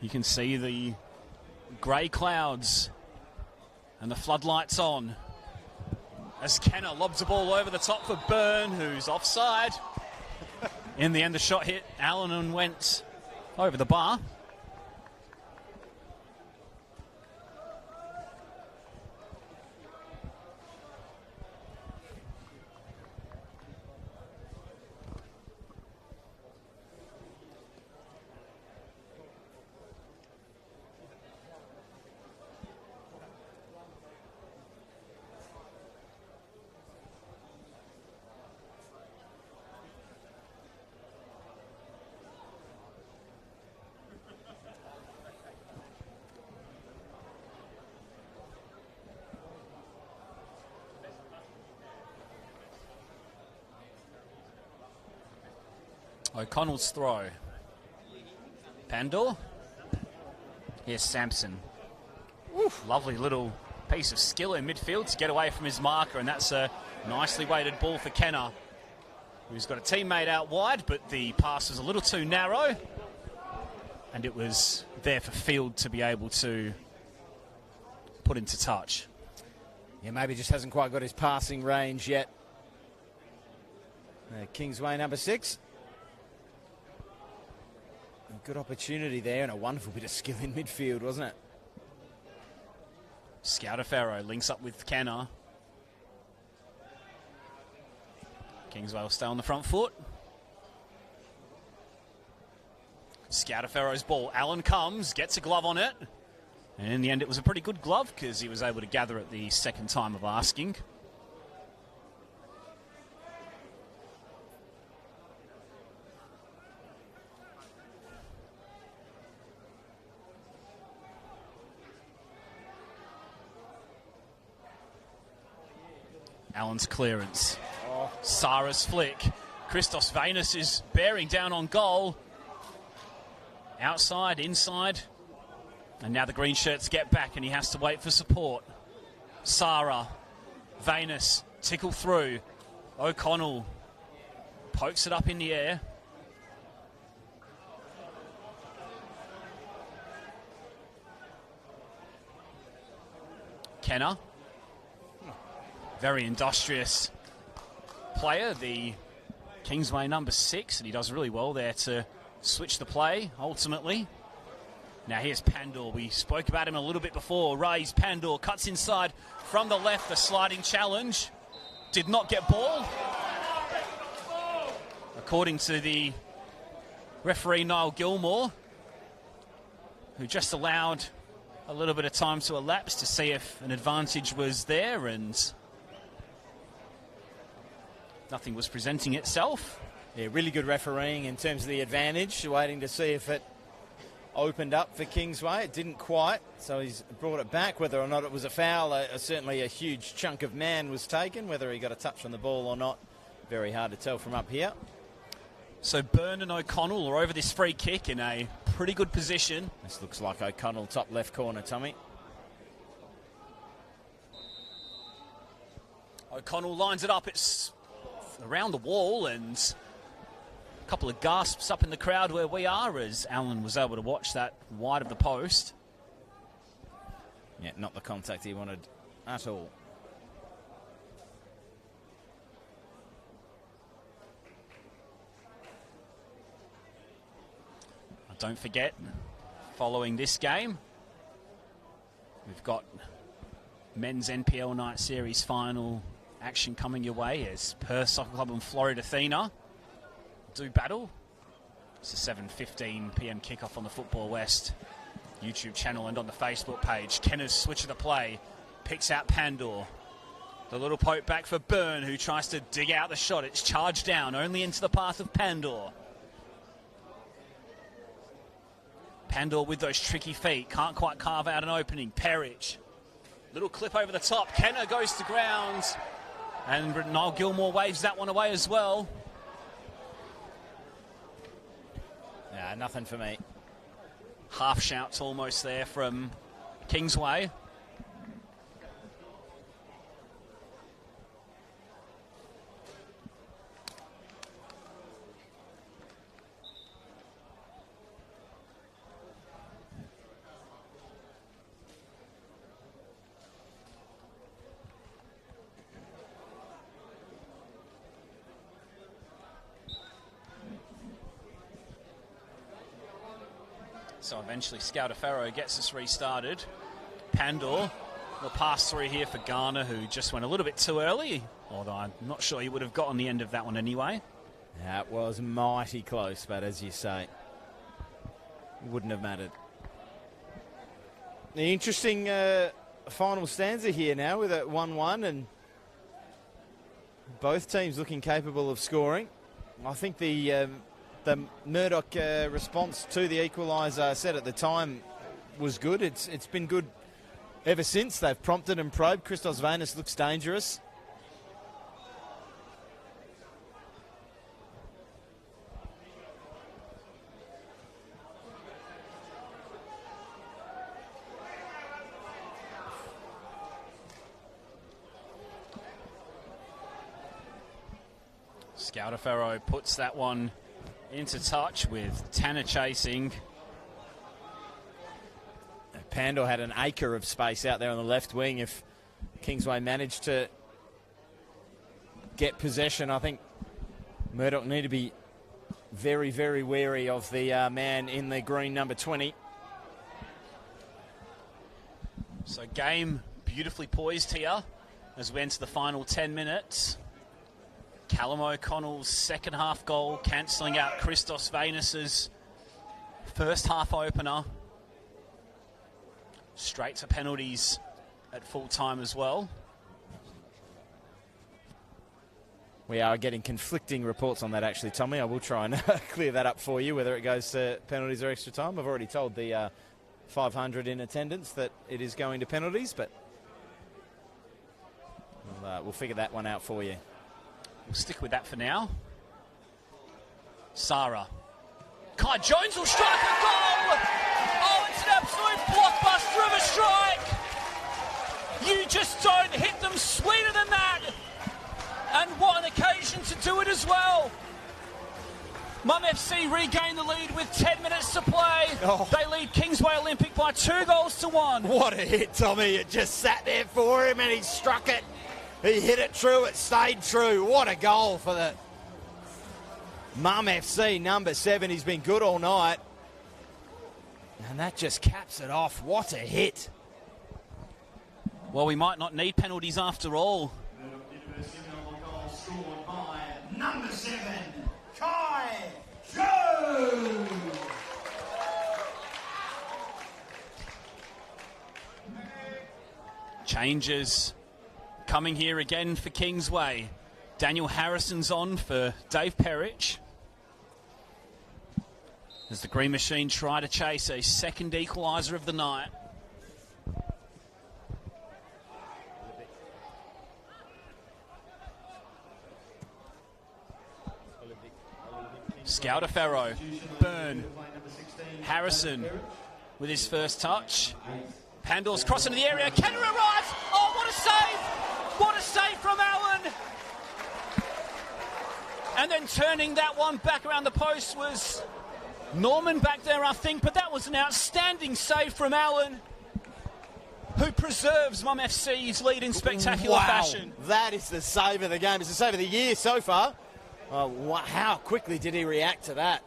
You can see the grey clouds and the floodlights on. As Kenner lobs the ball over the top for Byrne, who's offside. In the end, the shot hit Allen and went over the bar. O'Connell's throw. Pandor. Here's Sampson. Oof, lovely little piece of skill in midfield to get away from his marker, and that's a nicely weighted ball for Kenner, who's got a teammate out wide, but the pass was a little too narrow, and it was there for Field to be able to put into touch. Yeah, maybe just hasn't quite got his passing range yet. Kingsway, number 6. A good opportunity there and a wonderful bit of skill in midfield, wasn't it? Scoutaferro links up with Kenner. Kingsway will stay on the front foot. Scoutaferro's ball. Allen comes, gets a glove on it. And in the end, it was a pretty good glove because he was able to gather it the second time of asking. Allen's clearance. Sarah's flick. Christos Venus is bearing down on goal. Outside, inside. And now the green shirts get back and he has to wait for support. Sarah. Venus. Tickle through. O'Connell pokes it up in the air. Kenner. Very industrious player, the Kingsway number 6, and he does really well there to switch the play, ultimately. Now here's Pandor. We spoke about him a little bit before. Rays Pandor cuts inside from the left, the sliding challenge. Did not get ball. According to the referee, Niall Gilmore, who just allowed a little bit of time to elapse to see if an advantage was there, and nothing was presenting itself. Yeah, really good refereeing in terms of the advantage, waiting to see if it opened up for Kingsway. It didn't quite, so he's brought it back. Whether or not it was a foul, certainly a huge chunk of man was taken. Whether he got a touch on the ball or not, very hard to tell from up here. So Byrne and O'Connell are over this free kick in a pretty good position. This looks like O'Connell, top left corner, Tommy. O'Connell lines it up. It's around the wall, and a couple of gasps up in the crowd where we are as Allen was able to watch that wide of the post. Yeah, not the contact he wanted at all. Don't forget, following this game, we've got men's NPL Night Series final action coming your way as Perth Soccer Club and Florida Athena do battle. It's a 7:15 p.m. kickoff on the Football West YouTube channel and on the Facebook page. Kenner's switch of the play, picks out Pandor. The little poke back for Byrne, who tries to dig out the shot. It's charged down, only into the path of Pandor. Pandor with those tricky feet, can't quite carve out an opening. Perich, little clip over the top. Kenner goes to ground, and Niall Gilmore waves that one away as well. Nah, nothing for me. Half shouts almost there from Kingsway. So eventually Scautaferro gets us restarted. Pandor will pass through here for Garner, who just went a little bit too early, although I'm not sure he would have gotten the end of that one anyway. That was mighty close, but as you say, wouldn't have mattered. The interesting final stanza here now with a 1-1, and both teams looking capable of scoring. I think the Murdoch response to the equaliser, I said at the time, was good. It's been good ever since. They've prompted and probed. Christos Venus looks dangerous. Scautaferro puts that one into touch with Tanner chasing. Pandor had an acre of space out there on the left wing. If Kingsway managed to get possession, I think Murdoch need to be very, very wary of the man in the green number 20. So game beautifully poised here as we enter the final 10 minutes. Callum O'Connell's second half goal cancelling out Christos Venus's first half opener. Straight to penalties at full time as well. We are getting conflicting reports on that actually, Tommy. I will try and clear that up for you, whether it goes to penalties or extra time. I've already told the 500 in attendance that it is going to penalties, but we'll figure that one out for you. We'll stick with that for now. Sarah. Kai Jones will strike a goal! Oh, it's an absolute blockbuster of a strike! You just don't hit them sweeter than that! And what an occasion to do it as well! Mum FC regain the lead with 10 minutes to play. Oh. They lead Kingsway Olympic by 2-1. What a hit, Tommy. It just sat there for him and he struck it. He hit it true, it stayed true. What a goal for the Mum FC, number 7. He's been good all night. And that just caps it off. What a hit. Well, we might not need penalties after all. Scored by number 7, Kai Jones. Changes coming here again for Kingsway. Daniel Harrison's on for Dave Perrich. As the Green Machine try to chase a second equaliser of the night. Scautaferro, Byrne, Harrison with his first touch. Pandor's crossing into the area. Can he arrive? Oh, what a save! What a save from Allen! And then turning that one back around the post was Norman back there, I think, but that was an outstanding save from Allen, who preserves Mum FC's lead in spectacular fashion. That is the save of the game. It's the save of the year so far. Oh, how quickly did he react to that?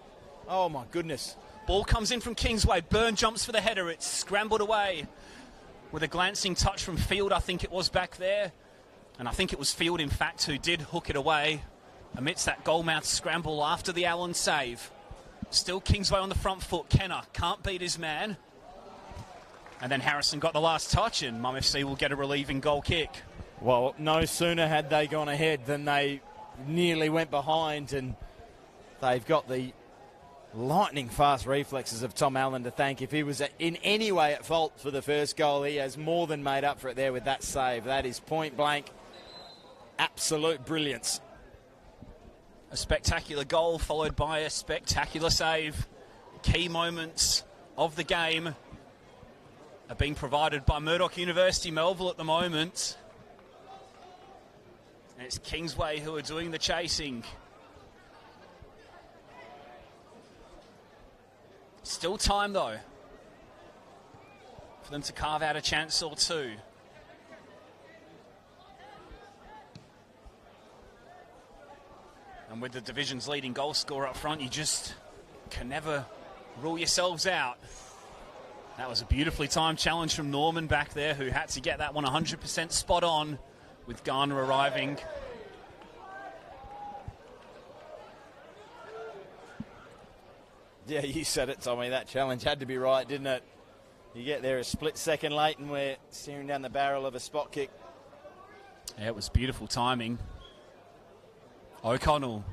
Oh, my goodness. Ball comes in from Kingsway. Byrne jumps for the header. It's scrambled away with a glancing touch from Field, I think it was back there. And I think it was Field, in fact, who did hook it away amidst that goalmouth scramble after the Allen save. Still Kingsway on the front foot. Kenner can't beat his man. And then Harrison got the last touch, and Mum FC will get a relieving goal kick. Well, no sooner had they gone ahead than they nearly went behind, and they've got the lightning fast reflexes of Tom Allen to thank. If he was in any way at fault for the first goal, he has more than made up for it there with that save. That is point blank absolute brilliance. A spectacular goal followed by a spectacular save. Key moments of the game are being provided by Murdoch University Melville at the moment. And it's Kingsway who are doing the chasing. Still time, though, for them to carve out a chance or two. And with the division's leading goal scorer up front, you just can never rule yourselves out. That was a beautifully timed challenge from Norman back there, who had to get that one 100% spot on with Garner arriving. Yeah, you said it, Tommy. That challenge had to be right, didn't it? You get there a split second late and we're staring down the barrel of a spot kick. Yeah, it was beautiful timing. O'Connell.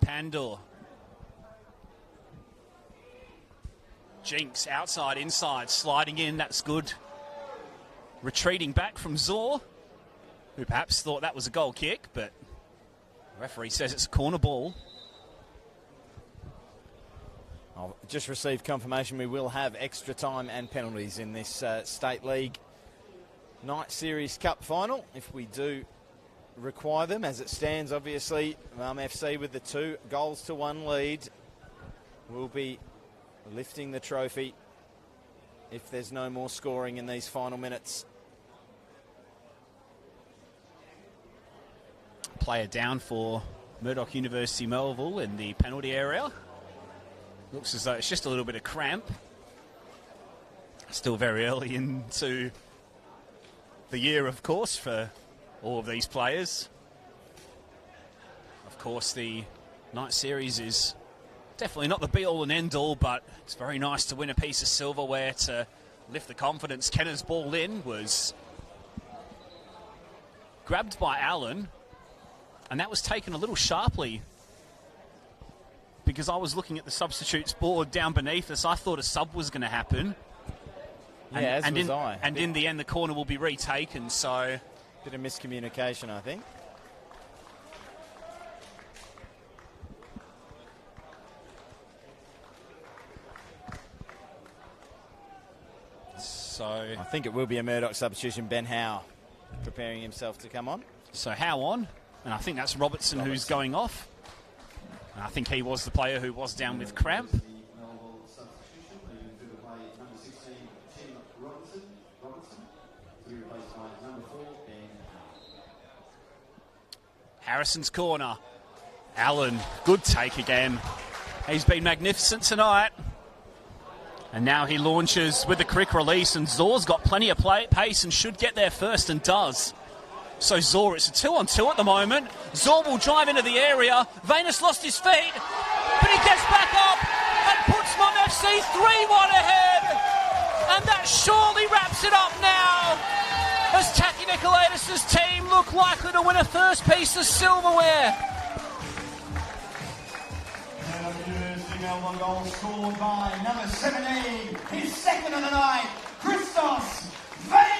Pandor. Jinx outside, inside, sliding in. That's good. Retreating back from Zor, who perhaps thought that was a goal kick, but the referee says it's a corner ball. I've just received confirmation we will have extra time and penalties in this State League Night Series Cup final, if we do require them. As it stands, obviously, FC with the 2-1 lead will be lifting the trophy if there's no more scoring in these final minutes. Player down for Murdoch University Melville in the penalty area. Looks as though it's just a little bit of cramp. Still very early into the year, of course, for all of these players. Of course, the night series is definitely not the be-all and end-all, but it's very nice to win a piece of silverware to lift the confidence. Kenner's ball in was grabbed by Allen, and that was taken a little sharply because I was looking at the substitutes board down beneath us. I thought a sub was going to happen. Yeah, as was I. And in the end, the corner will be retaken, so... Bit of miscommunication, I think. So I think it will be a Murdoch substitution. Ben Howe preparing himself to come on. So Howe on, and I think that's Robertson who's going off. And I think he was the player who was down with cramp. Harrison's corner. Allen, good take again. He's been magnificent tonight. And now he launches with a quick release, and Zor's got plenty of pace and should get there first, and does. So Zor, it's a 2-on-2 at the moment. Zor will drive into the area. Venus lost his feet, but he gets back up and puts Mum FC 3-1 ahead. And that surely wraps it up now, as Taki Nikolaidis' team look likely to win a first piece of silverware. Melville goal scored by number 17, his second of the night, Christos Venus!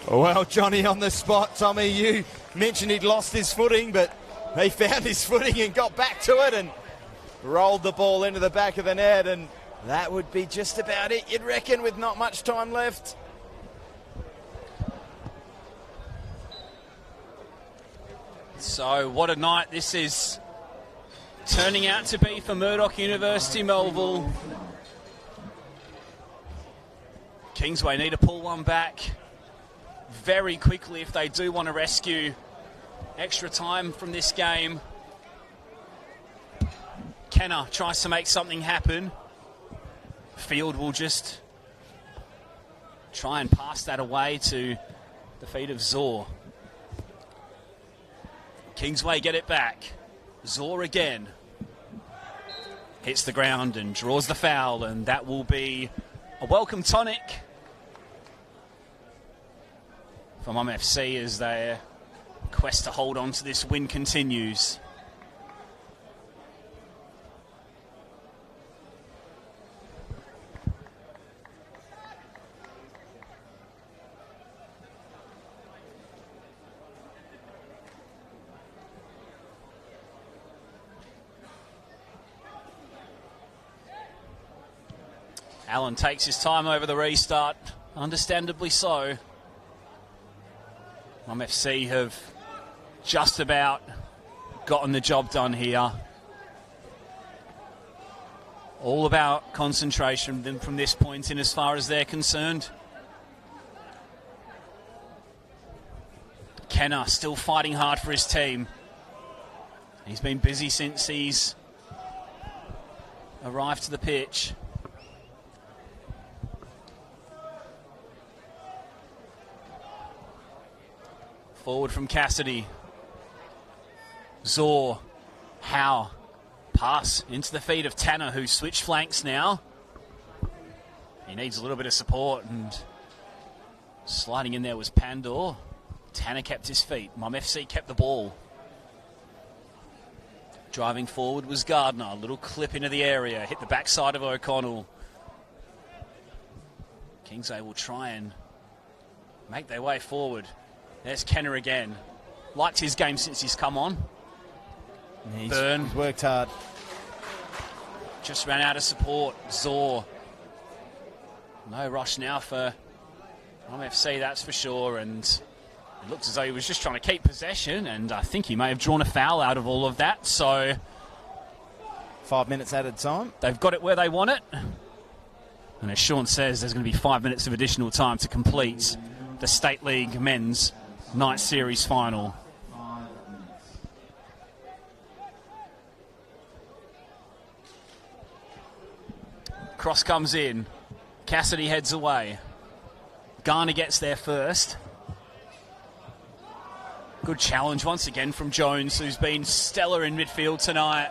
Well, Johnny on the spot. Tommy, you mentioned he'd lost his footing, but he found his footing and got back to it and rolled the ball into the back of the net, and that would be just about it, you'd reckon, with not much time left. So what a night this is turning out to be for Murdoch University Melville. Kingsway need to pull one back very quickly if they do want to rescue extra time from this game. Kenner tries to make something happen. Field will just try and pass that away to the feet of Zor. Kingsway get it back. Zor again. Hits the ground and draws the foul, and that will be a welcome tonic for Mum FC as their quest to hold on to this win continues. Allen takes his time over the restart, understandably so. Mum FC have just about gotten the job done here. All about concentration from this point in as far as they're concerned. Kenner still fighting hard for his team. He's been busy since he's arrived to the pitch. Forward from Cassidy. Zor. Howe. Pass into the feet of Tanner, who switched flanks now. He needs a little bit of support, and sliding in there was Pandor. Tanner kept his feet. Mum FC kept the ball. Driving forward was Gardner. A little clip into the area. Hit the backside of O'Connell. Kingsway will try and make their way forward. There's Kenner again. Liked his game since he's come on. He's Burn. worked hard. Just ran out of support. Zor. No rush now for MFC, that's for sure. And it looks as though he was just trying to keep possession. And I think he may have drawn a foul out of all of that. So 5 minutes added time. they've got it where they want it. And as Sean says, there's going to be 5 minutes of additional time to complete the State League Men's Night Series Final. Cross comes in. Cassidy heads away. Garner gets there first. Good challenge once again from Jones, who's been stellar in midfield tonight.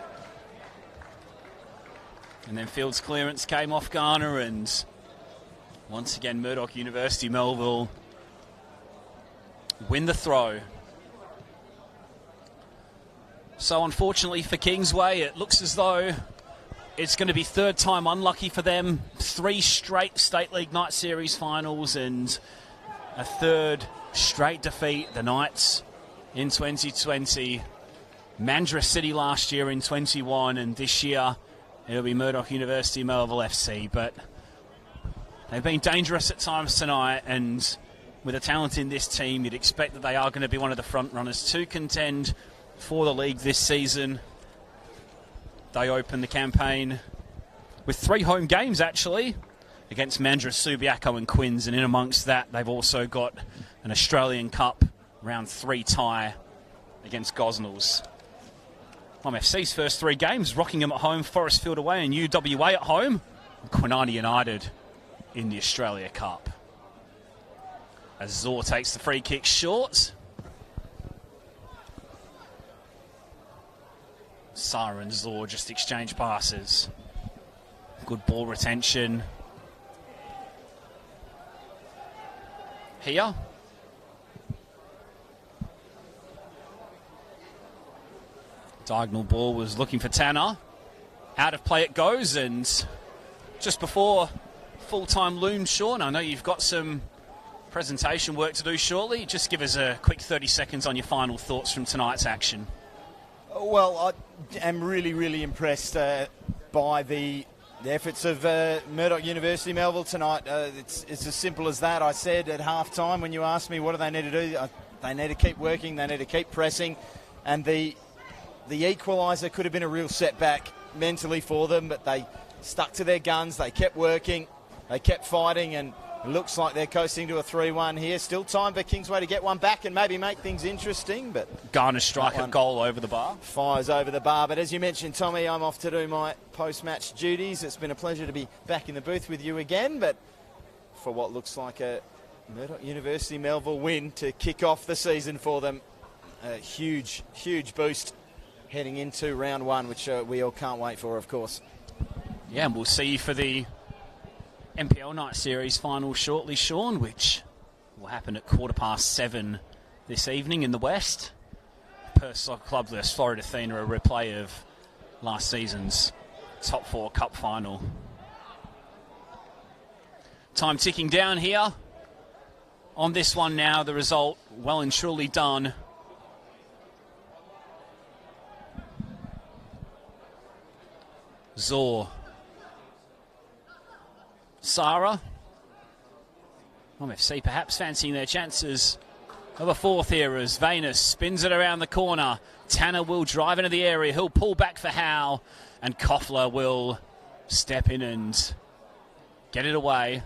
And then Field's clearance came off Garner, and once again Murdoch University Melville win the throw. So unfortunately for Kingsway, it looks as though it's going to be third time unlucky for them. 3 straight State League Night Series finals and a third straight defeat. The Knights in 2020. Mandurah City last year in 21, and this year it'll be Murdoch University Melville FC. But they've been dangerous at times tonight, and with the talent in this team, you'd expect that they are going to be one of the front runners to contend for the league this season. They open the campaign with 3 home games, actually, against Mandurah, Subiaco and Quinns. And in amongst that, they've also got an Australian Cup round 3 tie against Gosnells. MFC's first 3 games, Rockingham at home, Forestfield away, and UWA at home. And Kwinana United in the Australia Cup. As Zor takes the free kick short. Sara and Zor just exchange passes. Good ball retention. Here. Diagonal ball was looking for Tanner. Out of play it goes, and just before full-time looms, Sean, I know you've got some presentation work to do shortly. Just give us a quick 30 seconds on your final thoughts from tonight's action. Well, I am really, really impressed by the efforts of Murdoch University Melville tonight. It's as simple as that. I said at half-time when you asked me what do they need to do, they need to keep working, they need to keep pressing, and the equaliser could have been a real setback mentally for them, but they stuck to their guns, they kept working, they kept fighting, and it looks like they're coasting to a 3-1 here. Still time for Kingsway to get one back and maybe make things interesting, but Garner strike a goal over the bar. Fires over the bar. But as you mentioned, Tommy, I'm off to do my post-match duties. It's been a pleasure to be back in the booth with you again, but for what looks like a Murdoch University Melville win to kick off the season for them, a huge, huge boost heading into round 1, which we all can't wait for, of course. Yeah, and we'll see you for the MPL Night Series final shortly, Sean, which will happen at 7:15 this evening in the West. Perth Soccer Club vs Florida Athena, a replay of last season's Top 4 Cup final. Time ticking down here. On this one now, the result well and truly done. Zor. Sara. MFC perhaps fancying their chances of a 4th here as Venus spins it around the corner. Tanner will drive into the area. He'll pull back for Howe, and Koffler will step in and get it away.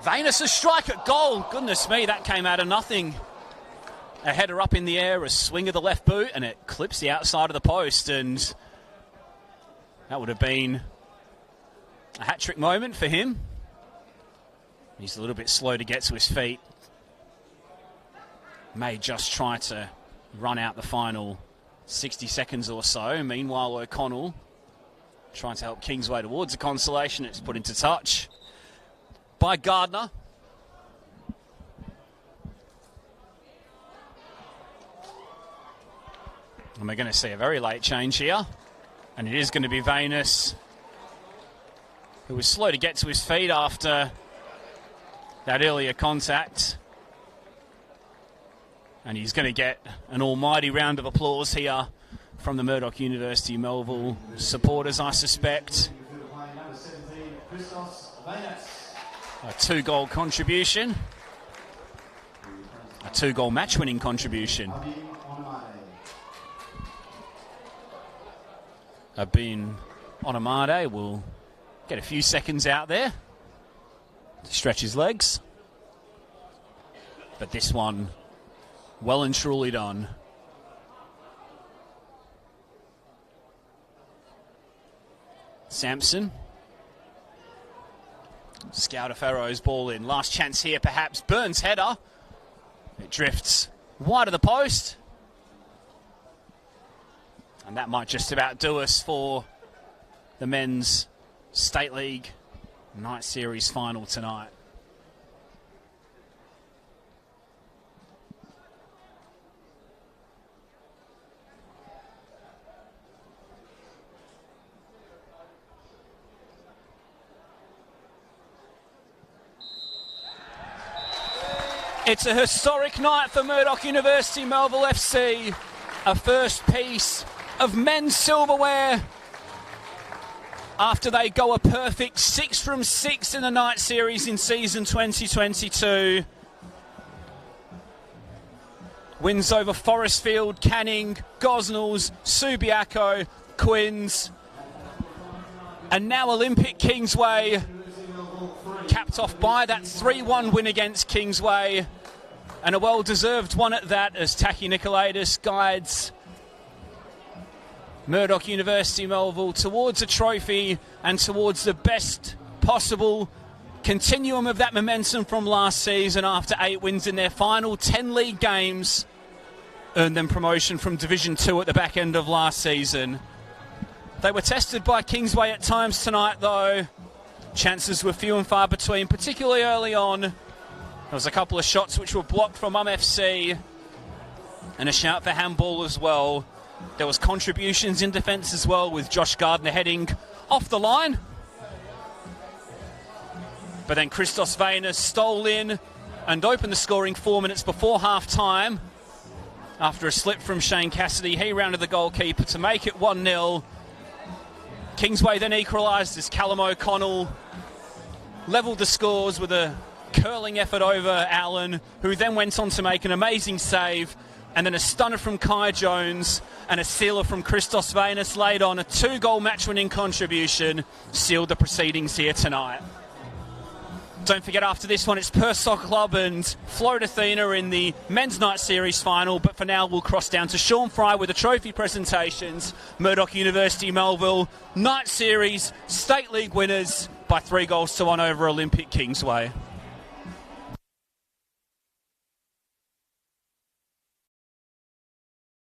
Venus' strike at goal. Goodness me, that came out of nothing. A header up in the air, a swing of the left boot, and it clips the outside of the post. And that would have been a hat-trick moment for him. He's a little bit slow to get to his feet. May just try to run out the final 60 seconds or so. Meanwhile, O'Connell trying to help Kingsway towards a consolation. It's put into touch by Gardner. And we're going to see a very late change here. And it is going to be Venus, who was slow to get to his feet after that earlier contact. And he's going to get an almighty round of applause here from the Murdoch University Melville supporters, I suspect. A 2-goal contribution. A 2-goal match-winning contribution. Abin Onamade will get a few seconds out there to stretch his legs. But this one, well and truly done. Sampson. Scouter-Farrow's ball in. Last chance here, perhaps. Burns' header. It drifts wide of the post. And that might just about do us for the men's State League Night Series final tonight. It's a historic night for Murdoch University Melville FC. A first piece of men's silverware after they go a perfect 6 from 6 in the night series in season 2022. Wins over Forestfield, Canning, Gosnells, Subiaco, Quinns, and now Olympic Kingsway, capped off by that 3-1 win against Kingsway, and a well-deserved one at that, as Taki Nikolaidis guides Murdoch University Melville towards a trophy and towards the best possible continuum of that momentum from last season after 8 wins in their final 10 league games. Earned them promotion from Division 2 at the back end of last season. They were tested by Kingsway at times tonight, though. Chances were few and far between, particularly early on. There was a couple of shots which were blocked from FC and a shout for handball as well. There was contributions in defence as well, with Josh Gardner heading off the line. But then Christos Venus stole in and opened the scoring 4 minutes before half-time. After a slip from Shane Cassidy, he rounded the goalkeeper to make it 1-0. Kingsway then equalised as Callum O'Connell levelled the scores with a curling effort over Allen, who then went on to make an amazing save, and then a stunner from Kai Jones and a sealer from Christos Venus laid on. A 2-goal match-winning contribution sealed the proceedings here tonight. Don't forget, after this one, it's Perth Soccer Club and Float Athena in the Men's Night Series final. But for now, we'll cross down to Sean Fry with the trophy presentations. Murdoch University Melville, Night Series, State League winners by 3-1 over Olympic Kingsway.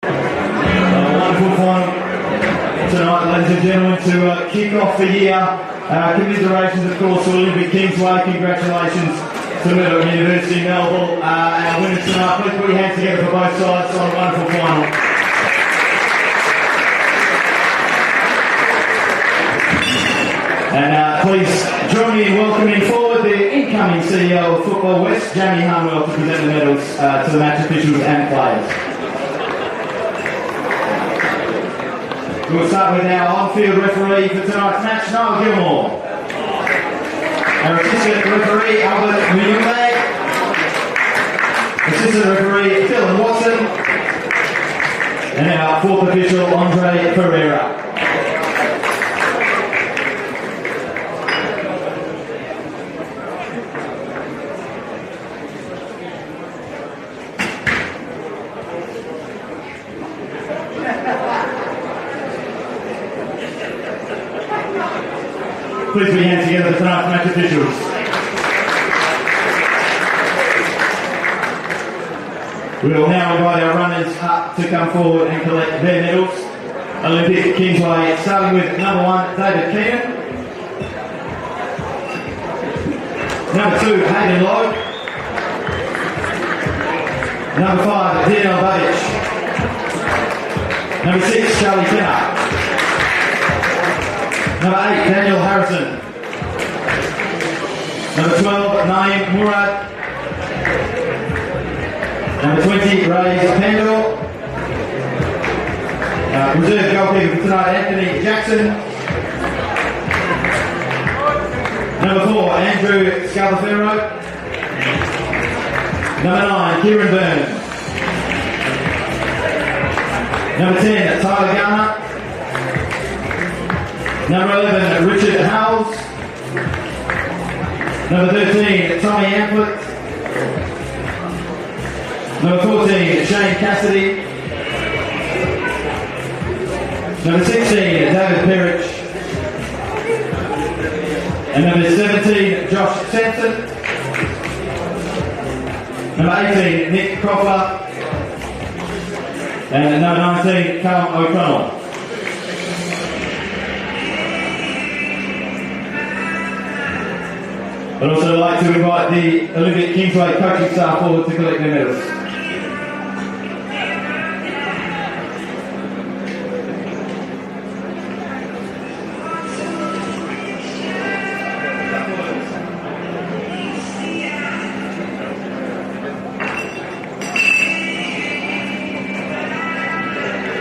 Wonderful final tonight, ladies and gentlemen, to kick off the year. Commiserations, of course, to Olympic Kingsway. Congratulations to Murdoch University Melville. Our winners tonight, please put your hands together for both sides on a wonderful final. And please join me in welcoming forward the incoming CEO of Football West, Jamie Harnwell, to present the medals to the match officials and players. We'll start with our on-field referee for tonight's match, Noel Gilmore. Our assistant referee, Albert Muyumbe. Assistant referee, Dylan Watson. And our fourth official, Andre Ferreira. please put your hands together for tonight's match officials. We will now invite our runners up to come forward and collect their medals. Olympic Kingsway, starting with number 1, David Keenan. Number 2, Hayden Lowe. Number 5, Daniel Babic. Number 6, Charlie Kenner. Number 8, Daniel Harrison. Number 12, Naeem Murad. Number 20, Ray Pendle. Reserve goalkeeper for tonight, Anthony Jackson. Number 4, Andrew Scalafero. Number 9, Kieran Burns. Number 10, Tyler Garner. Number 11, Richard Howells. Number 13, Tommy Amplet. Number 14, Shane Cassidy. Number 16, David Perrich. And number 17, Josh Sampson. Number 18, Nick Cropper. And number 19, Callum O'Connell. I'd also like to invite the Olympic Kingsway coaching staff forward to collect their medals.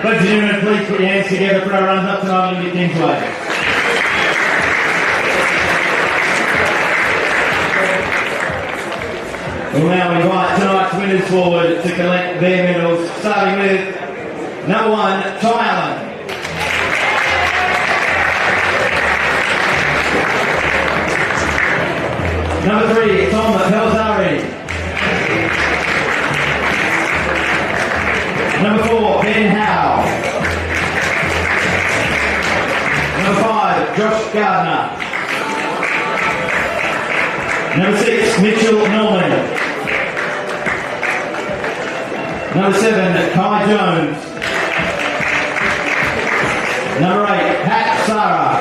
Ladies and gentlemen, please put your hands together for our runners up tonight, Olympic Kingsway. We'll now invite tonight's winners forward to collect their medals, starting with number 1, Tom Allen. Number 3, Tom Pelzari. Number 4, Ben Howe. Number 5, Josh Gardner. Number 6, Mitchell Norman. Number 7, Kai Jones. Number 8, Pat Sarah.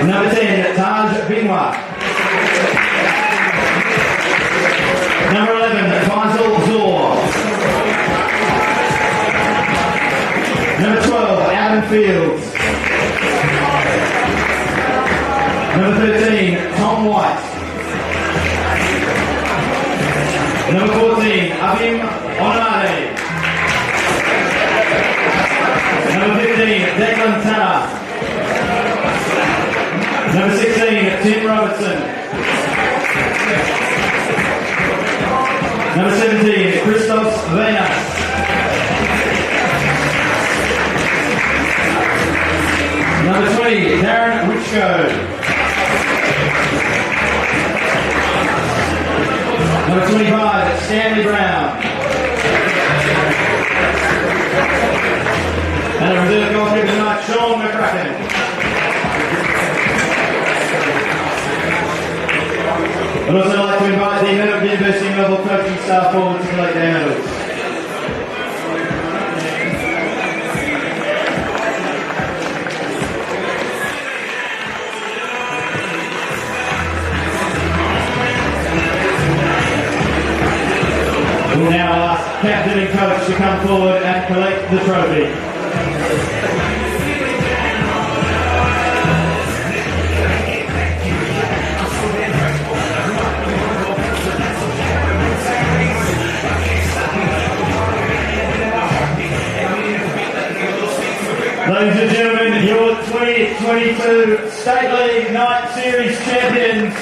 Number 10, Taj Bingwa. Number 11, Faisal Zor. Number 12, Adam Fields. Number 13, Tom White. Number 14, Abim Onade. Number 15, Declan Tanner. Number 16, Tim Robertson. Number 17, Christos Venas. Number 20, Darren Richko. Number 25, Stanley Brown. And a reserve goalkeeper tonight, Sean McCracken. I'd also like to invite the Murdoch University Melville coaching staff forward to collect their medals. We'll now ask captain and coach to come forward and collect the trophy. Ladies and gentlemen, your 2022 State League Night Series champions.